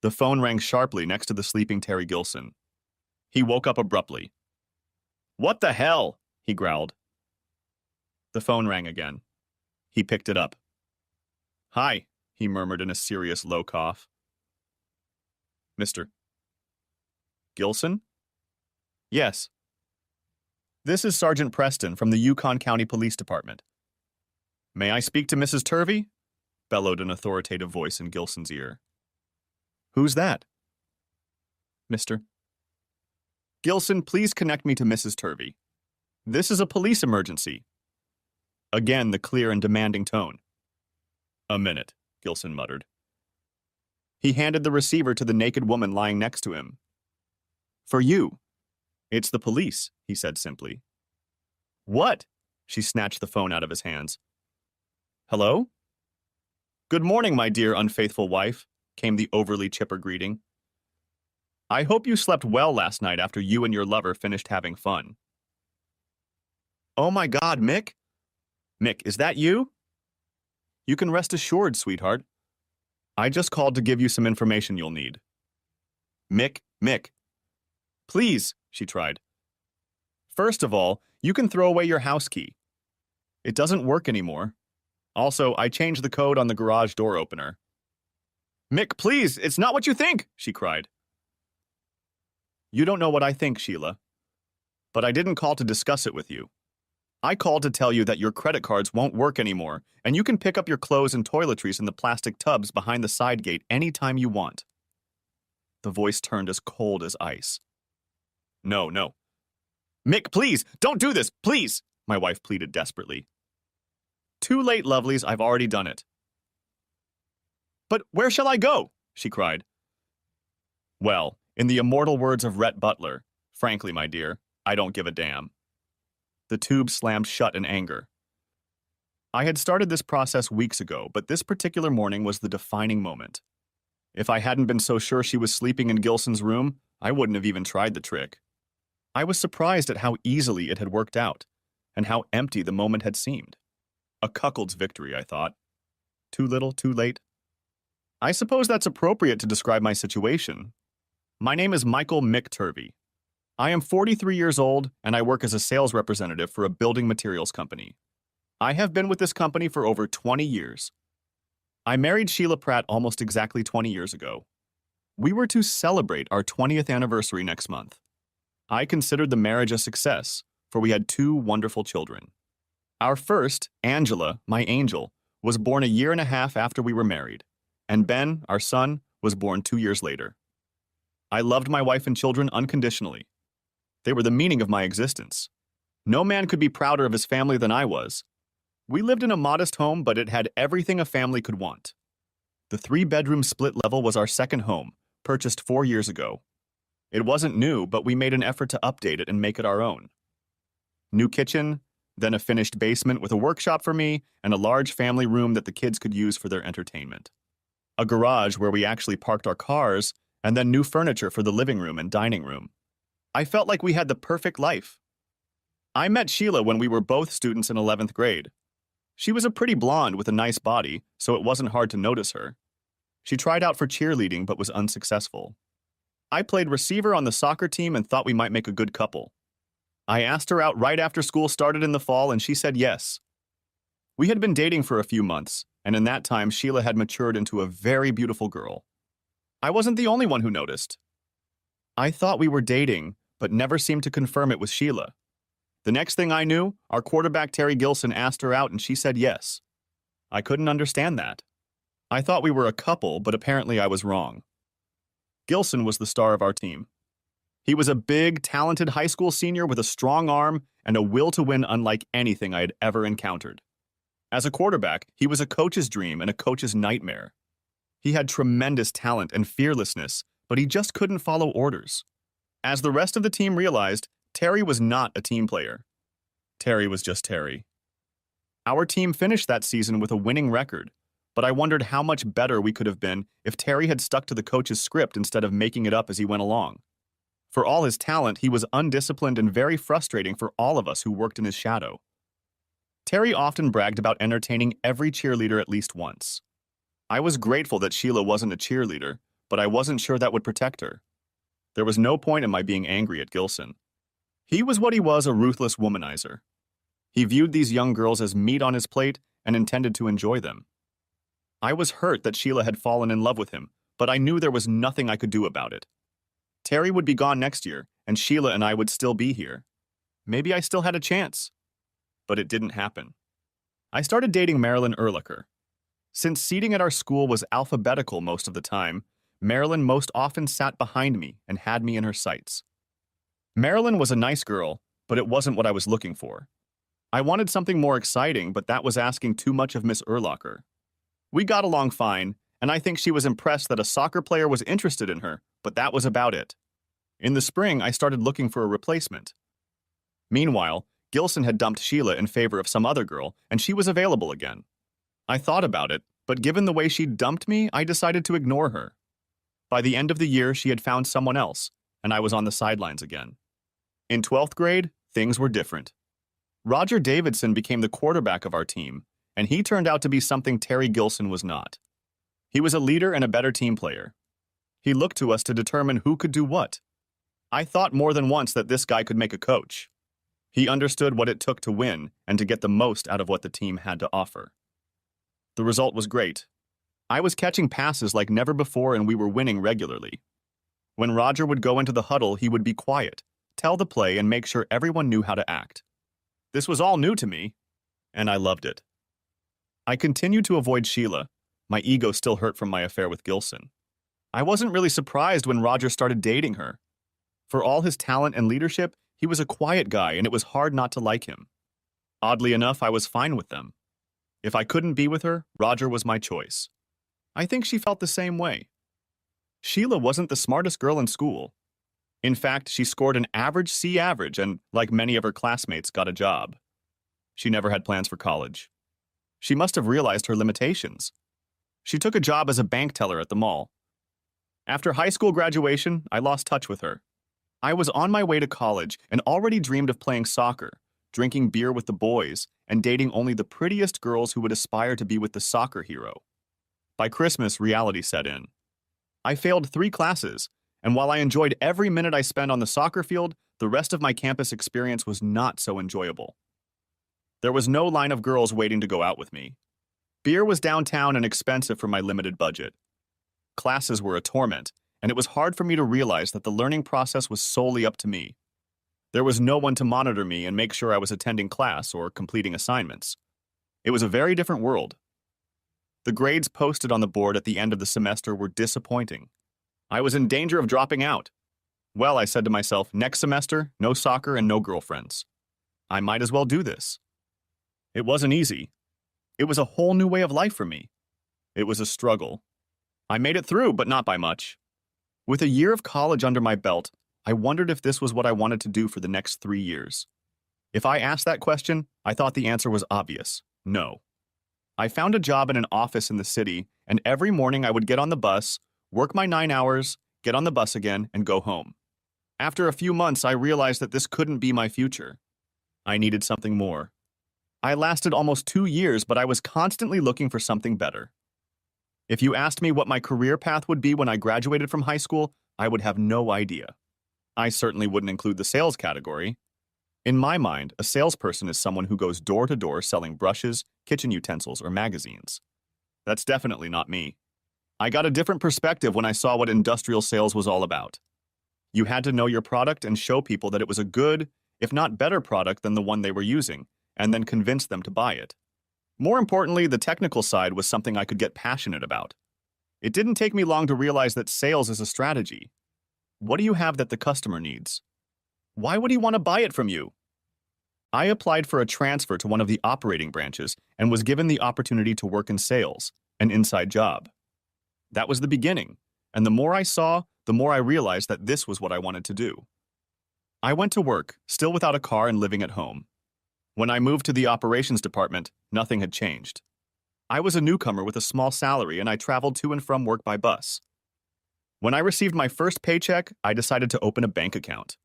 The phone rang sharply next to the sleeping Terry Gilson. He woke up abruptly. "What the hell?" he growled. The phone rang again. He picked it up. "Hi," he murmured in a serious low cough. "Mr. Gilson?" "Yes. This is Sergeant Preston from the Yukon County Police Department. May I speak to Mrs. Turvey?" bellowed an authoritative voice in Gilson's ear. "Who's that?" "Mr. Gilson, please connect me to Mrs. Turvey. This is a police emergency." Again, the clear and demanding tone. "A minute," Gilson muttered. He handed the receiver to the naked woman lying next to him. "For you." "It's the police," he said simply. "What?" She snatched the phone out of his hands. "Hello?" "Good morning, my dear unfaithful wife," came the overly chipper greeting. "I hope you slept well last night after you and your lover finished having fun." "Oh my God, Mick? Mick, is that you?" "You can rest assured, sweetheart. I just called to give you some information you'll need." Mick. "Please," she tried. "First of all, you can throw away your house key. It doesn't work anymore. Also, I changed the code on the garage door opener." "Mick, please, it's not what you think," she cried. "You don't know what I think, Sheila. But I didn't call to discuss it with you. I called to tell you that your credit cards won't work anymore, and you can pick up your clothes and toiletries in the plastic tubs behind the side gate anytime you want." The voice turned as cold as ice. No. "Mick, please, don't do this, please," my wife pleaded desperately. "Too late, lovelies, I've already done it." "But where shall I go?" she cried. "Well, in the immortal words of Rhett Butler, frankly, my dear, I don't give a damn." The tube slammed shut in anger. I had started this process weeks ago, but this particular morning was the defining moment. If I hadn't been so sure she was sleeping in Gilson's room, I wouldn't have even tried the trick. I was surprised at how easily it had worked out, and how empty the moment had seemed. A cuckold's victory, I thought. Too little, too late. I suppose that's appropriate to describe my situation. My name is Michael Mick Turvey. I am 43 years old, and I work as a sales representative for a building materials company. I have been with this company for over 20 years. I married Sheila Pratt almost exactly 20 years ago. We were to celebrate our 20th anniversary next month. I considered the marriage a success, for we had 2 wonderful children. Our first, Angela, my angel, was born a year and a half after we were married, and Ben, our son, was born 2 years later. I loved my wife and children unconditionally. They were the meaning of my existence. No man could be prouder of his family than I was. We lived in a modest home, but it had everything a family could want. The 3-bedroom split level was our second home, purchased 4 years ago. It wasn't new, but we made an effort to update it and make it our own. New kitchen, then a finished basement with a workshop for me, and a large family room that the kids could use for their entertainment. A garage where we actually parked our cars, and then new furniture for the living room and dining room. I felt like we had the perfect life. I met Sheila when we were both students in 11th grade. She was a pretty blonde with a nice body, so it wasn't hard to notice her. She tried out for cheerleading but was unsuccessful. I played receiver on the soccer team and thought we might make a good couple. I asked her out right after school started in the fall, and she said yes. We had been dating for a few months, and in that time Sheila had matured into a very beautiful girl. I wasn't the only one who noticed. I thought we were dating, but never seemed to confirm it with Sheila. The next thing I knew, our quarterback Terry Gilson asked her out and she said yes. I couldn't understand that. I thought we were a couple, but apparently I was wrong. Gilson was the star of our team. He was a big, talented high school senior with a strong arm and a will to win unlike anything I had ever encountered. As a quarterback, he was a coach's dream and a coach's nightmare. He had tremendous talent and fearlessness, but he just couldn't follow orders. As the rest of the team realized, Terry was not a team player. Terry was just Terry. Our team finished that season with a winning record, but I wondered how much better we could have been if Terry had stuck to the coach's script instead of making it up as he went along. For all his talent, he was undisciplined and very frustrating for all of us who worked in his shadow. Terry often bragged about entertaining every cheerleader at least once. I was grateful that Sheila wasn't a cheerleader, but I wasn't sure that would protect her. There was no point in my being angry at Gilson. He was what he was, a ruthless womanizer. He viewed these young girls as meat on his plate and intended to enjoy them. I was hurt that Sheila had fallen in love with him, but I knew there was nothing I could do about it. Terry would be gone next year, and Sheila and I would still be here. Maybe I still had a chance. But it didn't happen. I started dating Marilyn Ehrlicher. Since seating at our school was alphabetical most of the time, Marilyn most often sat behind me and had me in her sights. Marilyn was a nice girl, but it wasn't what I was looking for. I wanted something more exciting, but that was asking too much of Miss Ehrlicher. We got along fine, and I think she was impressed that a soccer player was interested in her, but that was about it. In the spring, I started looking for a replacement. Meanwhile, Gilson had dumped Sheila in favor of some other girl, and she was available again. I thought about it, but given the way she dumped me, I decided to ignore her. By the end of the year, she had found someone else, and I was on the sidelines again. In 12th grade, things were different. Roger Davidson became the quarterback of our team, and he turned out to be something Terry Gilson was not. He was a leader and a better team player. He looked to us to determine who could do what. I thought more than once that this guy could make a coach. He understood what it took to win and to get the most out of what the team had to offer. The result was great. I was catching passes like never before, and we were winning regularly. When Roger would go into the huddle, he would be quiet, tell the play, and make sure everyone knew how to act. This was all new to me, and I loved it. I continued to avoid Sheila, my ego still hurt from my affair with Gilson. I wasn't really surprised when Roger started dating her. For all his talent and leadership, he was a quiet guy, and it was hard not to like him. Oddly enough, I was fine with them. If I couldn't be with her, Roger was my choice. I think she felt the same way. Sheila wasn't the smartest girl in school. In fact, she scored an average C average and, like many of her classmates, got a job. She never had plans for college. She must have realized her limitations. She took a job as a bank teller at the mall. After high school graduation, I lost touch with her. I was on my way to college and already dreamed of playing soccer, drinking beer with the boys, and dating only the prettiest girls who would aspire to be with the soccer hero. By Christmas, reality set in. I failed 3 classes, and while I enjoyed every minute I spent on the soccer field, the rest of my campus experience was not so enjoyable. There was no line of girls waiting to go out with me. Beer was downtown and expensive for my limited budget. Classes were a torment, and it was hard for me to realize that the learning process was solely up to me. There was no one to monitor me and make sure I was attending class or completing assignments. It was a very different world. The grades posted on the board at the end of the semester were disappointing. I was in danger of dropping out. Well, I said to myself, next semester, no soccer and no girlfriends. I might as well do this. It wasn't easy. It was a whole new way of life for me. It was a struggle. I made it through, but not by much. With a year of college under my belt, I wondered if this was what I wanted to do for the next 3 years. If I asked that question, I thought the answer was obvious: no. I found a job in an office in the city, and every morning I would get on the bus, work my 9 hours, get on the bus again, and go home. After a few months, I realized that this couldn't be my future. I needed something more. I lasted almost 2 years, but I was constantly looking for something better. If you asked me what my career path would be when I graduated from high school, I would have no idea. I certainly wouldn't include the sales category. In my mind, a salesperson is someone who goes door to door selling brushes, kitchen utensils, or magazines. That's definitely not me. I got a different perspective when I saw what industrial sales was all about. You had to know your product and show people that it was a good, if not better product than the one they were using, and then convince them to buy it. More importantly, the technical side was something I could get passionate about. It didn't take me long to realize that sales is a strategy. What do you have that the customer needs? Why would he want to buy it from you? I applied for a transfer to one of the operating branches and was given the opportunity to work in sales, an inside job. That was the beginning, and the more I saw, the more I realized that this was what I wanted to do. I went to work, still without a car and living at home. When I moved to the operations department, nothing had changed. I was a newcomer with a small salary, and I traveled to and from work by bus. When I received my first paycheck, I decided to open a bank account.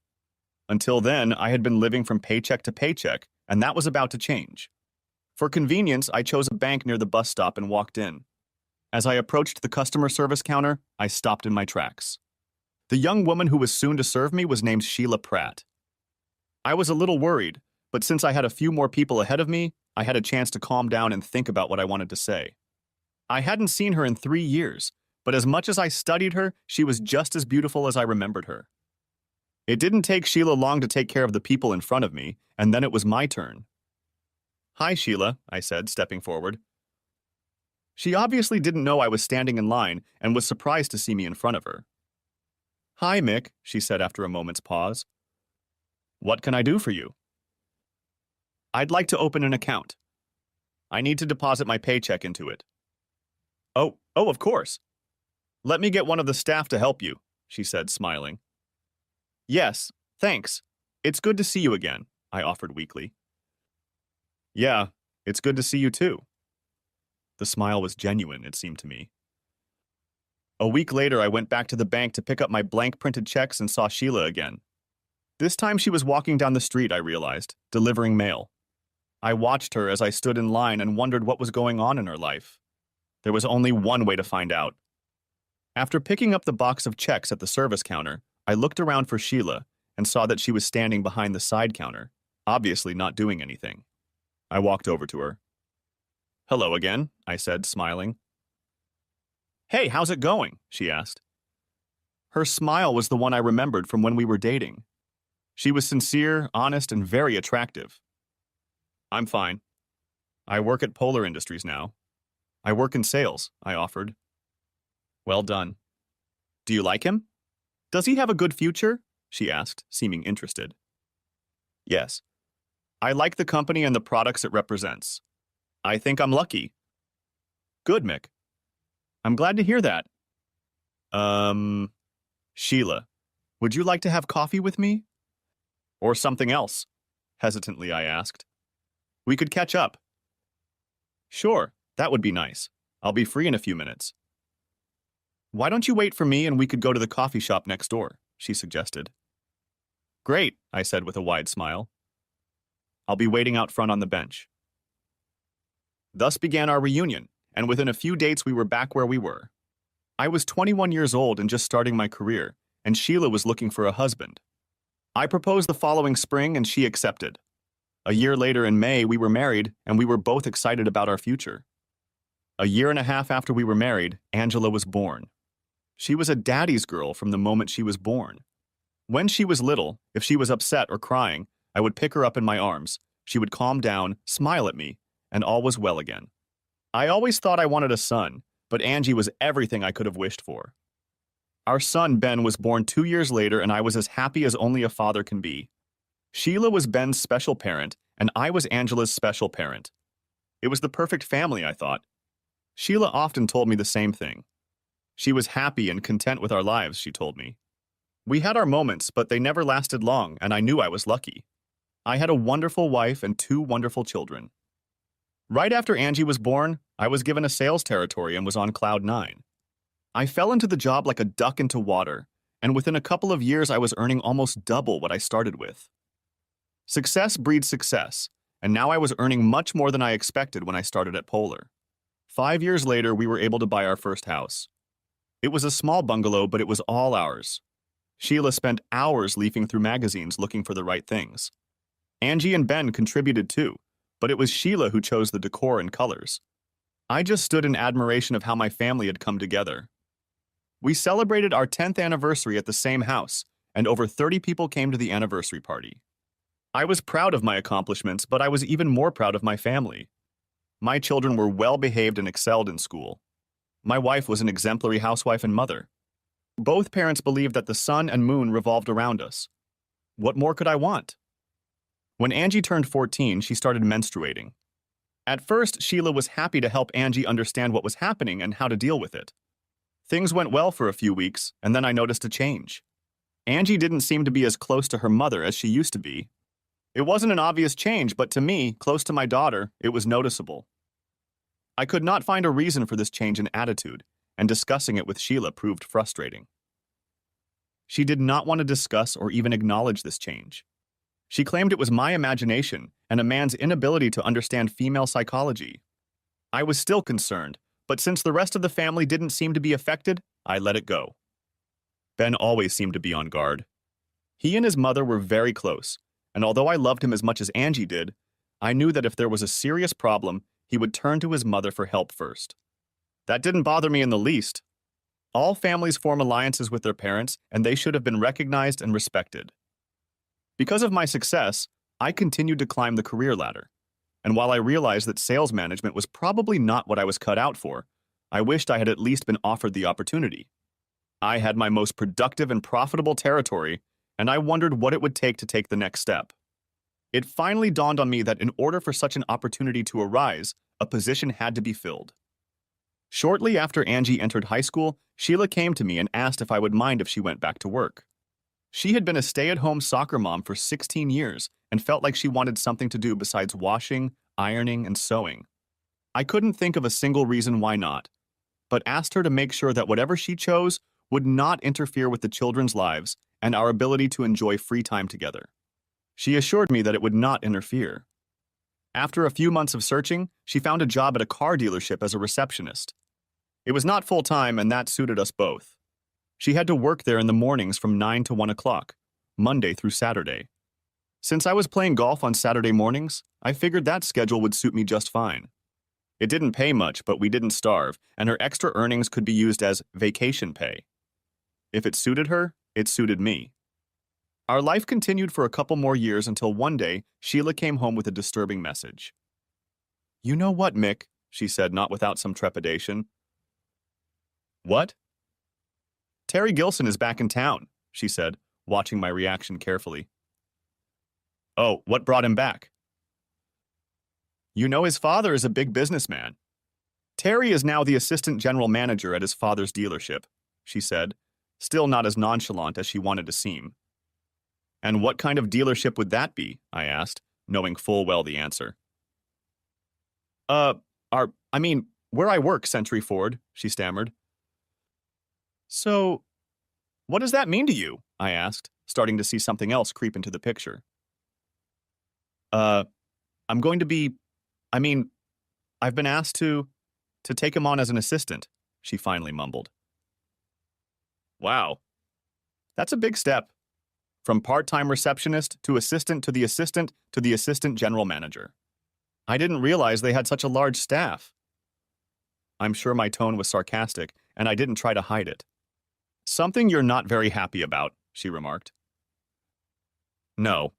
Until then, I had been living from paycheck to paycheck, and that was about to change. For convenience, I chose a bank near the bus stop and walked in. As I approached the customer service counter, I stopped in my tracks. The young woman who was soon to serve me was named Sheila Pratt. I was a little worried, but since I had a few more people ahead of me, I had a chance to calm down and think about what I wanted to say. I hadn't seen her in 3 years, but as much as I studied her, she was just as beautiful as I remembered her. It didn't take Sheila long to take care of the people in front of me, and then it was my turn. "Hi, Sheila," I said, stepping forward. She obviously didn't know I was standing in line and was surprised to see me in front of her. "Hi, Mick," she said after a moment's pause. "What can I do for you?" "I'd like to open an account. I need to deposit my paycheck into it." Oh, of course. Let me get one of the staff to help you," she said, smiling. "Yes, thanks. It's good to see you again," I offered weakly. "Yeah, it's good to see you too." The smile was genuine, it seemed to me. A week later, I went back to the bank to pick up my blank printed checks and saw Sheila again. This time she was walking down the street, I realized, delivering mail. I watched her as I stood in line and wondered what was going on in her life. There was only one way to find out. After picking up the box of checks at the service counter, I looked around for Sheila and saw that she was standing behind the side counter, obviously not doing anything. I walked over to her. "Hello again," I said, smiling. "Hey, how's it going?" she asked. Her smile was the one I remembered from when we were dating. She was sincere, honest, and very attractive. "I'm fine. I work at Polar Industries now. I work in sales," I offered. "Well done. Do you like him? Does he have a good future?" she asked, seeming interested. "Yes. I like the company and the products it represents. I think I'm lucky." "Good, Mick. I'm glad to hear that. Sheila, would you like to have coffee with me? Or something else?" Hesitantly, I asked. "We could catch up." "Sure, that would be nice. I'll be free in a few minutes." "Why don't you wait for me and we could go to the coffee shop next door?" she suggested. "Great," I said with a wide smile. "I'll be waiting out front on the bench." Thus began our reunion, and within a few dates we were back where we were. I was 21 years old and just starting my career, and Sheila was looking for a husband. I proposed the following spring and she accepted. A year later in May, we were married, and we were both excited about our future. A year and a half after we were married, Angela was born. She was a daddy's girl from the moment she was born. When she was little, if she was upset or crying, I would pick her up in my arms. She would calm down, smile at me, and all was well again. I always thought I wanted a son, but Angie was everything I could have wished for. Our son, Ben, was born 2 years later, and I was as happy as only a father can be. Sheila was Ben's special parent, and I was Angela's special parent. It was the perfect family, I thought. Sheila often told me the same thing. She was happy and content with our lives, she told me. We had our moments, but they never lasted long, and I knew I was lucky. I had a wonderful wife and 2 wonderful children. Right after Angie was born, I was given a sales territory and was on cloud 9. I fell into the job like a duck into water, and within a couple of years I was earning almost double what I started with. Success breeds success, and now I was earning much more than I expected when I started at Polar. 5 years later, we were able to buy our first house. It was a small bungalow, but it was all ours. Sheila spent hours leafing through magazines looking for the right things. Angie and Ben contributed too, but it was Sheila who chose the decor and colors. I just stood in admiration of how my family had come together. We celebrated our 10th anniversary at the same house, and over 30 people came to the anniversary party. I was proud of my accomplishments, but I was even more proud of my family. My children were well-behaved and excelled in school. My wife was an exemplary housewife and mother. Both parents believed that the sun and moon revolved around us. What more could I want? When Angie turned 14, she started menstruating. At first, Sheila was happy to help Angie understand what was happening and how to deal with it. Things went well for a few weeks, and then I noticed a change. Angie didn't seem to be as close to her mother as she used to be. It wasn't an obvious change, but to me, close to my daughter, it was noticeable. I could not find a reason for this change in attitude, and discussing it with Sheila proved frustrating. She did not want to discuss or even acknowledge this change. She claimed it was my imagination and a man's inability to understand female psychology. I was still concerned, But since the rest of the family didn't seem to be affected, I let it go. Ben always seemed to be on guard. He and his mother were very close, and although I loved him as much as Angie did, I knew that if there was a serious problem, he would turn to his mother for help first. That didn't bother me in the least. All families form alliances with their parents, and they should have been recognized and respected. Because of my success, I continued to climb the career ladder. And while I realized that sales management was probably not what I was cut out for, I wished I had at least been offered the opportunity. I had my most productive and profitable territory, and I wondered what it would take to take the next step. It finally dawned on me that in order for such an opportunity to arise, a position had to be filled. Shortly after Angie entered high school, Sheila came to me and asked if I would mind if she went back to work. She had been a stay-at-home soccer mom for 16 years and felt like she wanted something to do besides washing, ironing, and sewing. I couldn't think of a single reason why not, but asked her to make sure that whatever she chose would not interfere with the children's lives and our ability to enjoy free time together. She assured me that it would not interfere. After a few months of searching, she found a job at a car dealership as a receptionist. It was not full-time, and that suited us both. She had to work there in the mornings from 9 to 1 o'clock, Monday through Saturday. Since I was playing golf on Saturday mornings, I figured that schedule would suit me just fine. It didn't pay much, but we didn't starve, and her extra earnings could be used as vacation pay. If it suited her, it suited me. Our life continued for a couple more years until one day, Sheila came home with a disturbing message. "You know what, Mick?" she said, not without some trepidation. "What?" "Terry Gilson is back in town," she said, watching my reaction carefully. "Oh, what brought him back?" "You know his father is a big businessman. Terry is now the assistant general manager at his father's dealership," she said, still not as nonchalant as she wanted to seem. "And what kind of dealership would that be?" I asked, knowing full well the answer. Where I work, Century Ford," she stammered. "So, what does that mean to you?" I asked, starting to see something else creep into the picture. I'm going to be, I've been asked to take him on as an assistant," she finally mumbled. Wow. That's a big step. From part-time receptionist to assistant to the assistant to the assistant general manager. I didn't realize they had such a large staff. I'm sure my tone was sarcastic, and I didn't try to hide it. "Something you're not very happy about," she remarked. "No.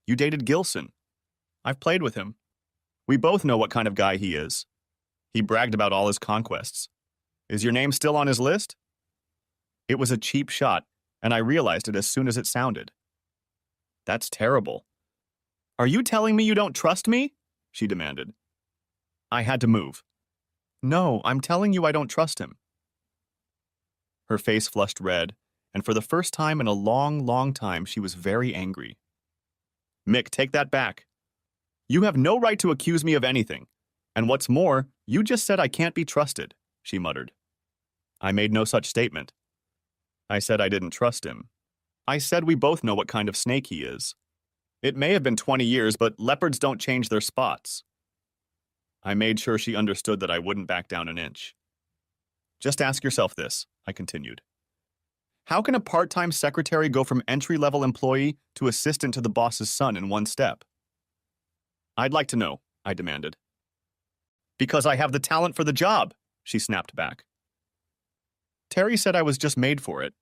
You dated Gilson. I've played with him. We both know what kind of guy he is. He bragged about all his conquests. Is your name still on his list?" It was a cheap shot, and I realized it as soon as it sounded. "That's terrible. Are you telling me you don't trust me?" she demanded. I had to move. "No, I'm telling you I don't trust him." Her face flushed red, and for the first time in a long, long time, she was very angry. "Mick, take that back. You have no right to accuse me of anything. And what's more, you just said I can't be trusted," she muttered. I made no such statement. I said I didn't trust him. I said we both know what kind of snake he is. It may have been 20 years, but leopards don't change their spots. I made sure she understood that I wouldn't back down an inch. "Just ask yourself this," I continued. "How can a part-time secretary go from entry-level employee to assistant to the boss's son in one step?" "I'd like to know," I demanded. "Because I have the talent for the job," she snapped back. "Terry said I was just made for it."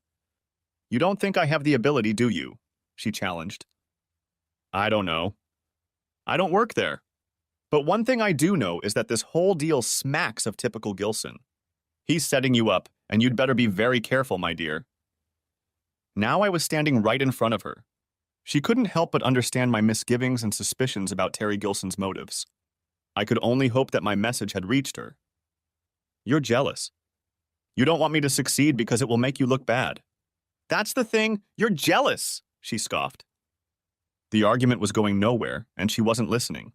"You don't think I have the ability, do you?" she challenged. "I don't know. I don't work there. But one thing I do know is that this whole deal smacks of typical Gilson. He's setting you up, and you'd better be very careful, my dear." Now I was standing right in front of her. She couldn't help but understand my misgivings and suspicions about Terry Gilson's motives. I could only hope that my message had reached her. "You're jealous. You don't want me to succeed because it will make you look bad." "That's the thing, you're jealous," she scoffed. The argument was going nowhere, and she wasn't listening.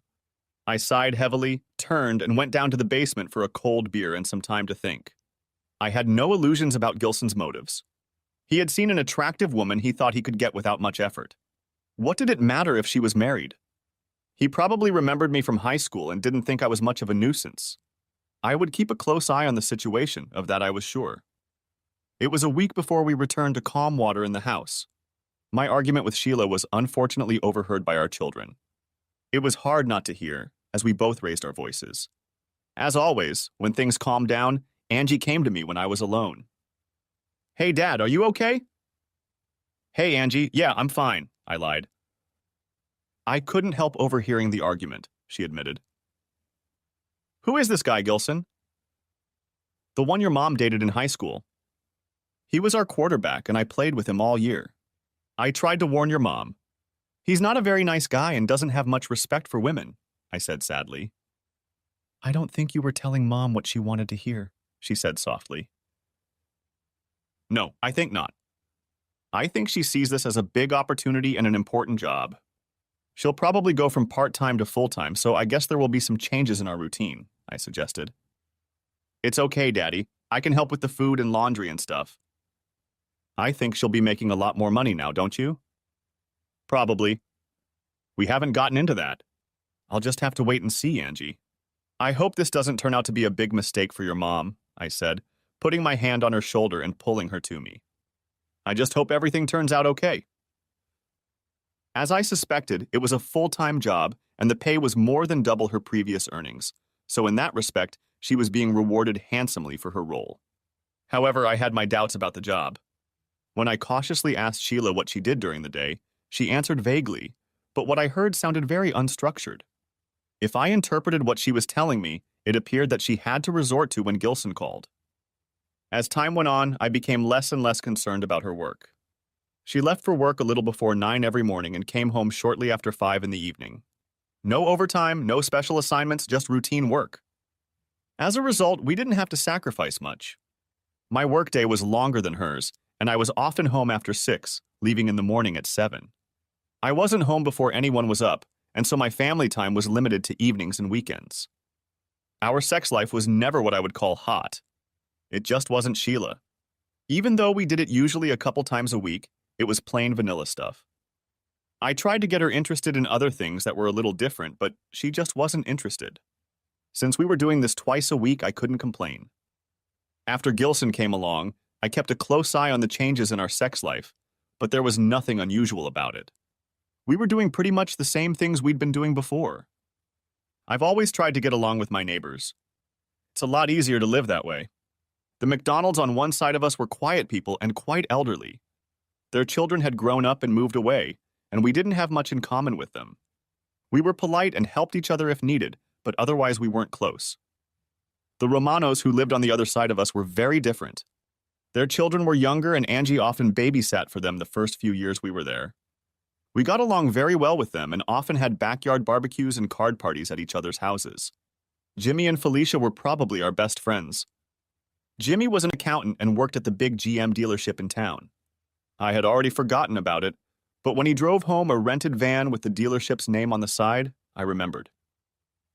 I sighed heavily, turned, and went down to the basement for a cold beer and some time to think. I had no illusions about Gilson's motives. He had seen an attractive woman he thought he could get without much effort. What did it matter if she was married? He probably remembered me from high school and didn't think I was much of a nuisance. I would keep a close eye on the situation, of that I was sure. It was a week before we returned to calm water in the house. My argument with Sheila was unfortunately overheard by our children. It was hard not to hear, as we both raised our voices. As always, when things calmed down, Angie came to me when I was alone. "Hey, Dad, are you okay?" "Hey, Angie, yeah, I'm fine," I lied. I couldn't help overhearing the argument, she admitted. "Who is this guy, Gilson?" "The one your mom dated in high school. He was our quarterback, and I played with him all year. I tried to warn your mom. He's not a very nice guy and doesn't have much respect for women," I said sadly. "I don't think you were telling Mom what she wanted to hear," she said softly. "No, I think not. I think she sees this as a big opportunity and an important job. She'll probably go from part-time to full-time, so I guess there will be some changes in our routine," I suggested. "It's okay, Daddy. I can help with the food and laundry and stuff." "I think she'll be making a lot more money now, don't you?" "Probably. We haven't gotten into that. I'll just have to wait and see, Angie." "I hope this doesn't turn out to be a big mistake for your mom," I said, putting my hand on her shoulder and pulling her to me. "I just hope everything turns out okay." As I suspected, it was a full-time job, and the pay was more than double her previous earnings, so in that respect, she was being rewarded handsomely for her role. However, I had my doubts about the job. When I cautiously asked Sheila what she did during the day, she answered vaguely, but what I heard sounded very unstructured. If I interpreted what she was telling me, it appeared that she had to resort to when Gilson called. As time went on, I became less and less concerned about her work. She left for work a little before 9 every morning and came home shortly after 5 in the evening. No overtime, no special assignments, just routine work. As a result, we didn't have to sacrifice much. My workday was longer than hers, and I was often home after 6, leaving in the morning at 7. I wasn't home before anyone was up, and so my family time was limited to evenings and weekends. Our sex life was never what I would call hot. It just wasn't Sheila. Even though we did it usually a couple times a week, it was plain vanilla stuff. I tried to get her interested in other things that were a little different, but she just wasn't interested. Since we were doing this twice a week, I couldn't complain. After Gilson came along, I kept a close eye on the changes in our sex life, but there was nothing unusual about it. We were doing pretty much the same things we'd been doing before. I've always tried to get along with my neighbors. It's a lot easier to live that way. The McDonalds on one side of us were quiet people and quite elderly. Their children had grown up and moved away, and we didn't have much in common with them. We were polite and helped each other if needed, but otherwise we weren't close. The Romanos who lived on the other side of us were very different. Their children were younger, and Angie often babysat for them the first few years we were there. We got along very well with them and often had backyard barbecues and card parties at each other's houses. Jimmy and Felicia were probably our best friends. Jimmy was an accountant and worked at the big GM dealership in town. I had already forgotten about it, but when he drove home a rented van with the dealership's name on the side, I remembered.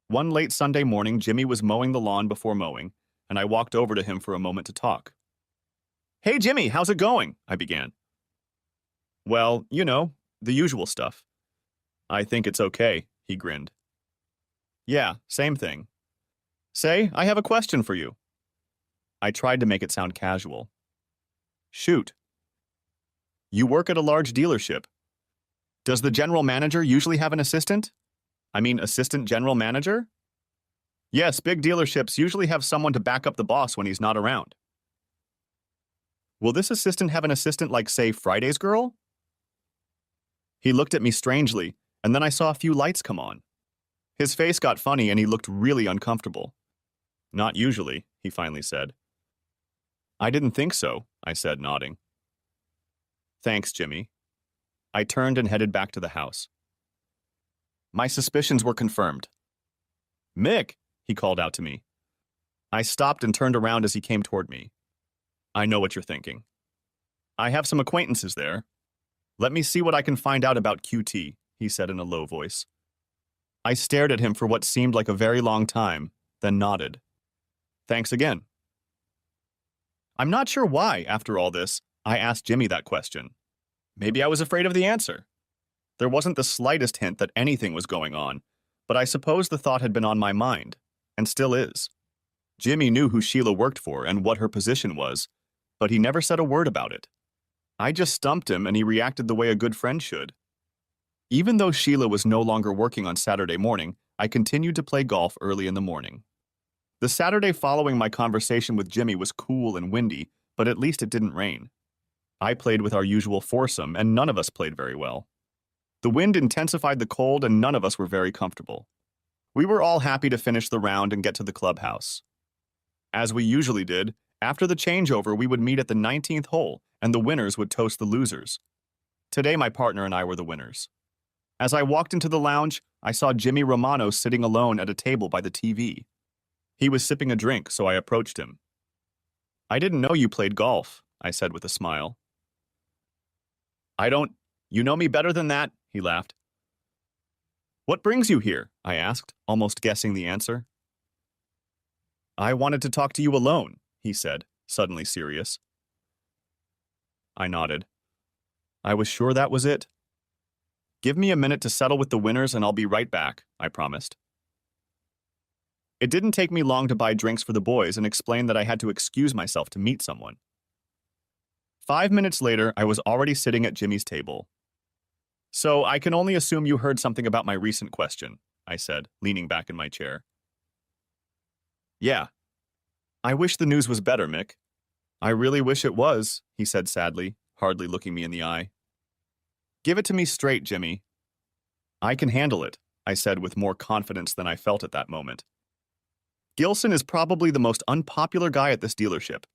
One late Sunday morning, Jimmy was mowing the lawn before mowing, and I walked over to him for a moment to talk. "Hey, Jimmy, how's it going?" I began. "Well, the usual stuff." "I think it's okay," he grinned. "Yeah, same thing. Say, I have a question for you." I tried to make it sound casual. "Shoot." "You work at a large dealership. Does the general manager usually have an assistant? I mean, assistant general manager?" "Yes, big dealerships usually have someone to back up the boss when he's not around." "Will this assistant have an assistant like, say, Friday's girl?" He looked at me strangely, and then I saw a few lights come on. His face got funny and he looked really uncomfortable. "Not usually," he finally said. "I didn't think so," I said, nodding. "Thanks, Jimmy." I turned and headed back to the house. My suspicions were confirmed. "Mick," he called out to me. I stopped and turned around as he came toward me. "I know what you're thinking. I have some acquaintances there. Let me see what I can find out about QT," he said in a low voice. I stared at him for what seemed like a very long time, then nodded. "Thanks again." I'm not sure why, after all this, I asked Jimmy that question. Maybe I was afraid of the answer. There wasn't the slightest hint that anything was going on, but I suppose the thought had been on my mind, and still is. Jimmy knew who Sheila worked for and what her position was, but he never said a word about it. I just stumped him and he reacted the way a good friend should. Even though Sheila was no longer working on Saturday morning, I continued to play golf early in the morning. The Saturday following my conversation with Jimmy was cool and windy, but at least it didn't rain. I played with our usual foursome, and none of us played very well. The wind intensified the cold, and none of us were very comfortable. We were all happy to finish the round and get to the clubhouse. As we usually did, after the changeover, we would meet at the 19th hole, and the winners would toast the losers. Today, my partner and I were the winners. As I walked into the lounge, I saw Jimmy Romano sitting alone at a table by the TV. He was sipping a drink, so I approached him. "I didn't know you played golf," I said with a smile. You know me better than that," he laughed. "What brings you here?" I asked, almost guessing the answer. "I wanted to talk to you alone," he said, suddenly serious. I nodded. I was sure that was it. "Give me a minute to settle with the winners and I'll be right back," I promised. It didn't take me long to buy drinks for the boys and explain that I had to excuse myself to meet someone. 5 minutes later, I was already sitting at Jimmy's table. "So I can only assume you heard something about my recent question," I said, leaning back in my chair. "Yeah. I wish the news was better, Mick." "I really wish it was," he said sadly, hardly looking me in the eye. "Give it to me straight, Jimmy." "I can handle it," I said with more confidence than I felt at that moment. "Gilson is probably the most unpopular guy at this dealership.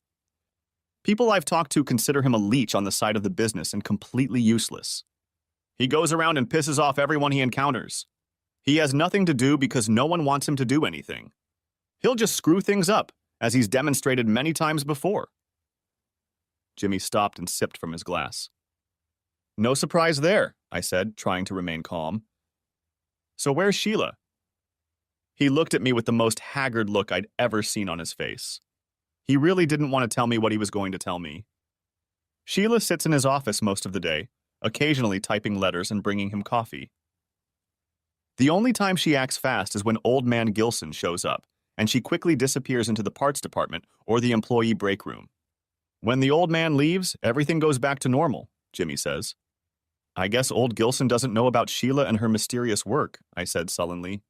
People I've talked to consider him a leech on the side of the business and completely useless. He goes around and pisses off everyone he encounters. He has nothing to do because no one wants him to do anything. He'll just screw things up, as he's demonstrated many times before." Jimmy stopped and sipped from his glass. "No surprise there," I said, trying to remain calm. "So where's Sheila?" He looked at me with the most haggard look I'd ever seen on his face. He really didn't want to tell me what he was going to tell me. "Sheila sits in his office most of the day, occasionally typing letters and bringing him coffee. The only time she acts fast is when old man Gilson shows up, and she quickly disappears into the parts department or the employee break room. When the old man leaves, everything goes back to normal," Jimmy says. "I guess old Gilson doesn't know about Sheila and her mysterious work," I said sullenly.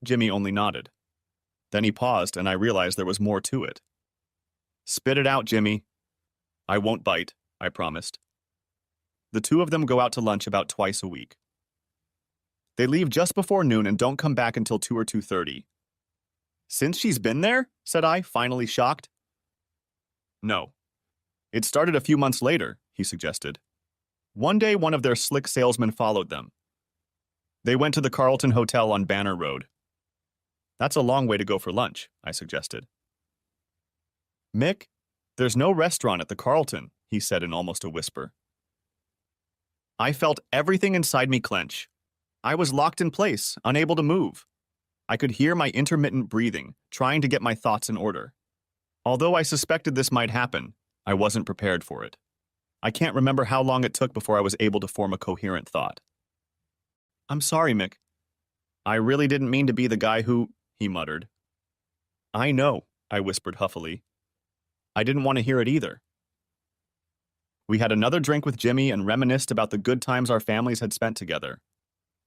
Jimmy only nodded. Then he paused, and I realized there was more to it. "Spit it out, Jimmy." "I won't bite," I promised. The two of them go out to lunch about twice a week. They leave just before noon and don't come back until 2 or 2:30. "Since she's been there?" said I, finally shocked. "No. It started a few months later," he suggested. "One day one of their slick salesmen followed them. They went to the Carlton Hotel on Banner Road." "That's a long way to go for lunch," I suggested. "Mick, there's no restaurant at the Carlton," he said in almost a whisper. I felt everything inside me clench. I was locked in place, unable to move. I could hear my intermittent breathing, trying to get my thoughts in order. Although I suspected this might happen, I wasn't prepared for it. I can't remember how long it took before I was able to form a coherent thought. "I'm sorry, Mick. I really didn't mean to be the guy who," he muttered. "I know," I whispered huffily. "I didn't want to hear it either." We had another drink with Jimmy and reminisced about the good times our families had spent together.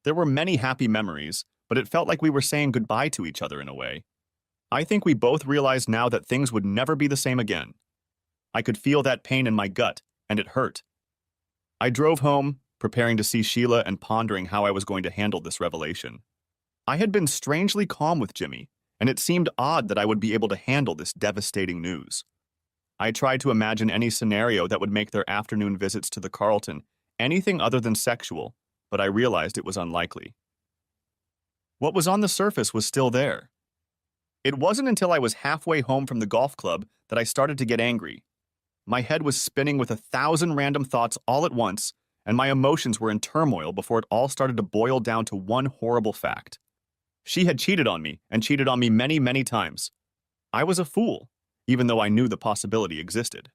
There were many happy memories, but it felt like we were saying goodbye to each other in a way. I think we both realized now that things would never be the same again. I could feel that pain in my gut, and it hurt. I drove home, preparing to see Sheila and pondering how I was going to handle this revelation. I had been strangely calm with Jimmy, and it seemed odd that I would be able to handle this devastating news. I tried to imagine any scenario that would make their afternoon visits to the Carlton anything other than sexual, but I realized it was unlikely. What was on the surface was still there. It wasn't until I was halfway home from the golf club that I started to get angry. My head was spinning with 1,000 random thoughts all at once, and my emotions were in turmoil before it all started to boil down to one horrible fact. She had cheated on me, and cheated on me many, many times. I was a fool, even though I knew the possibility existed.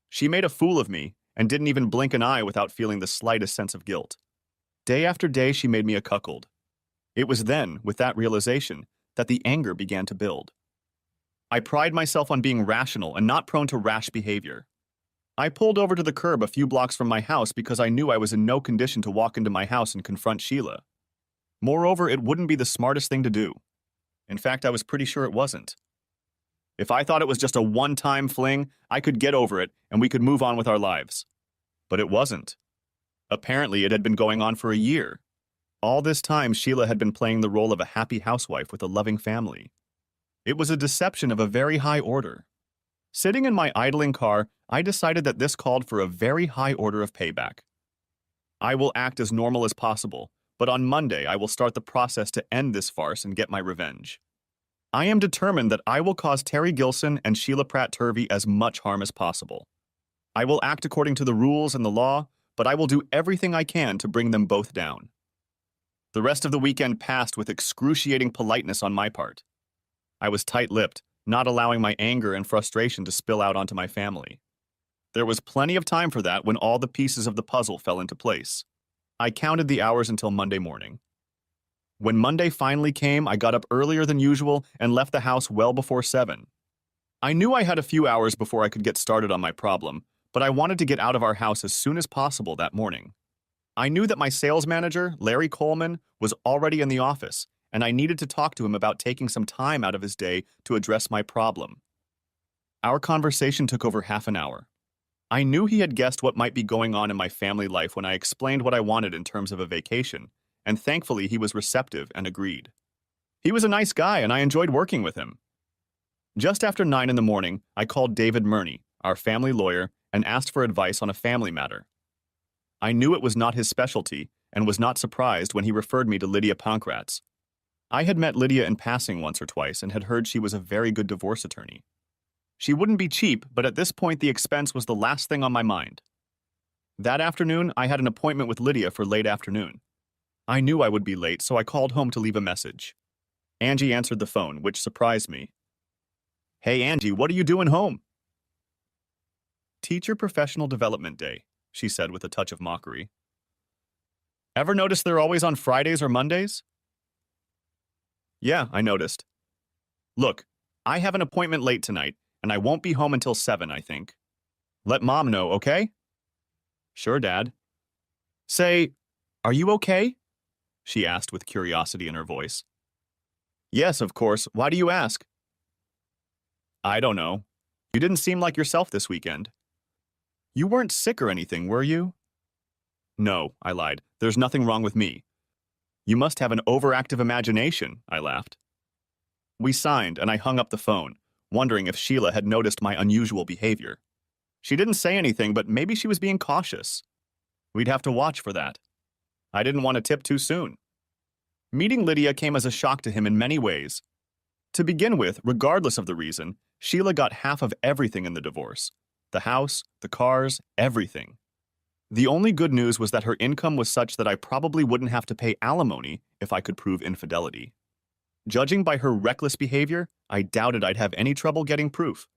She made a fool of me, and didn't even blink an eye without feeling the slightest sense of guilt. Day after day, she made me a cuckold. It was then, with that realization, that the anger began to build. I pride myself on being rational and not prone to rash behavior. I pulled over to the curb a few blocks from my house because I knew I was in no condition to walk into my house and confront Sheila. Moreover, it wouldn't be the smartest thing to do. In fact, I was pretty sure it wasn't. If I thought it was just a one-time fling, I could get over it and we could move on with our lives. But it wasn't. Apparently, it had been going on for a year. All this time, Sheila had been playing the role of a happy housewife with a loving family. It was a deception of a very high order. Sitting in my idling car, I decided that this called for a very high order of payback. I will act as normal as possible, but on Monday I will start the process to end this farce and get my revenge. I am determined that I will cause Terry Gilson and Sheila Pratt Turvey as much harm as possible. I will act according to the rules and the law, but I will do everything I can to bring them both down. The rest of the weekend passed with excruciating politeness on my part. I was tight-lipped, not allowing my anger and frustration to spill out onto my family. There was plenty of time for that when all the pieces of the puzzle fell into place. I counted the hours until Monday morning. When Monday finally came, I got up earlier than usual and left the house well before 7. I knew I had a few hours before I could get started on my problem, but I wanted to get out of our house as soon as possible that morning. I knew that my sales manager, Larry Coleman, was already in the office, and I needed to talk to him about taking some time out of his day to address my problem. Our conversation took over half an hour. I knew he had guessed what might be going on in my family life when I explained what I wanted in terms of a vacation, and thankfully he was receptive and agreed. He was a nice guy, and I enjoyed working with him. Just after 9 in the morning, I called David Murney, our family lawyer, and asked for advice on a family matter. I knew it was not his specialty, and was not surprised when he referred me to Lydia Pankratz. I had met Lydia in passing once or twice and had heard she was a very good divorce attorney. She wouldn't be cheap, but at this point the expense was the last thing on my mind. That afternoon, I had an appointment with Lydia for late afternoon. I knew I would be late, so I called home to leave a message. Angie answered the phone, which surprised me. "Hey Angie, what are you doing home?" "Teacher Professional Development Day," she said with a touch of mockery. "Ever notice they're always on Fridays or Mondays?" "Yeah, I noticed. Look, I have an appointment late tonight, and I won't be home until 7, I think. Let Mom know, okay?" "Sure, Dad." "Say, are you okay?" she asked with curiosity in her voice. "Yes, of course. Why do you ask?" "I don't know. You didn't seem like yourself this weekend." "You weren't sick or anything, were you?" "No," I lied. "There's nothing wrong with me." "You must have an overactive imagination," I laughed. We signed, and I hung up the phone, wondering if Sheila had noticed my unusual behavior. She didn't say anything, but maybe she was being cautious. We'd have to watch for that. I didn't want to tip too soon. Meeting Lydia came as a shock to him in many ways. To begin with, regardless of the reason, Sheila got half of everything in the divorce. The house, the cars, everything. The only good news was that her income was such that I probably wouldn't have to pay alimony if I could prove infidelity. Judging by her reckless behavior, I doubted I'd have any trouble getting proof.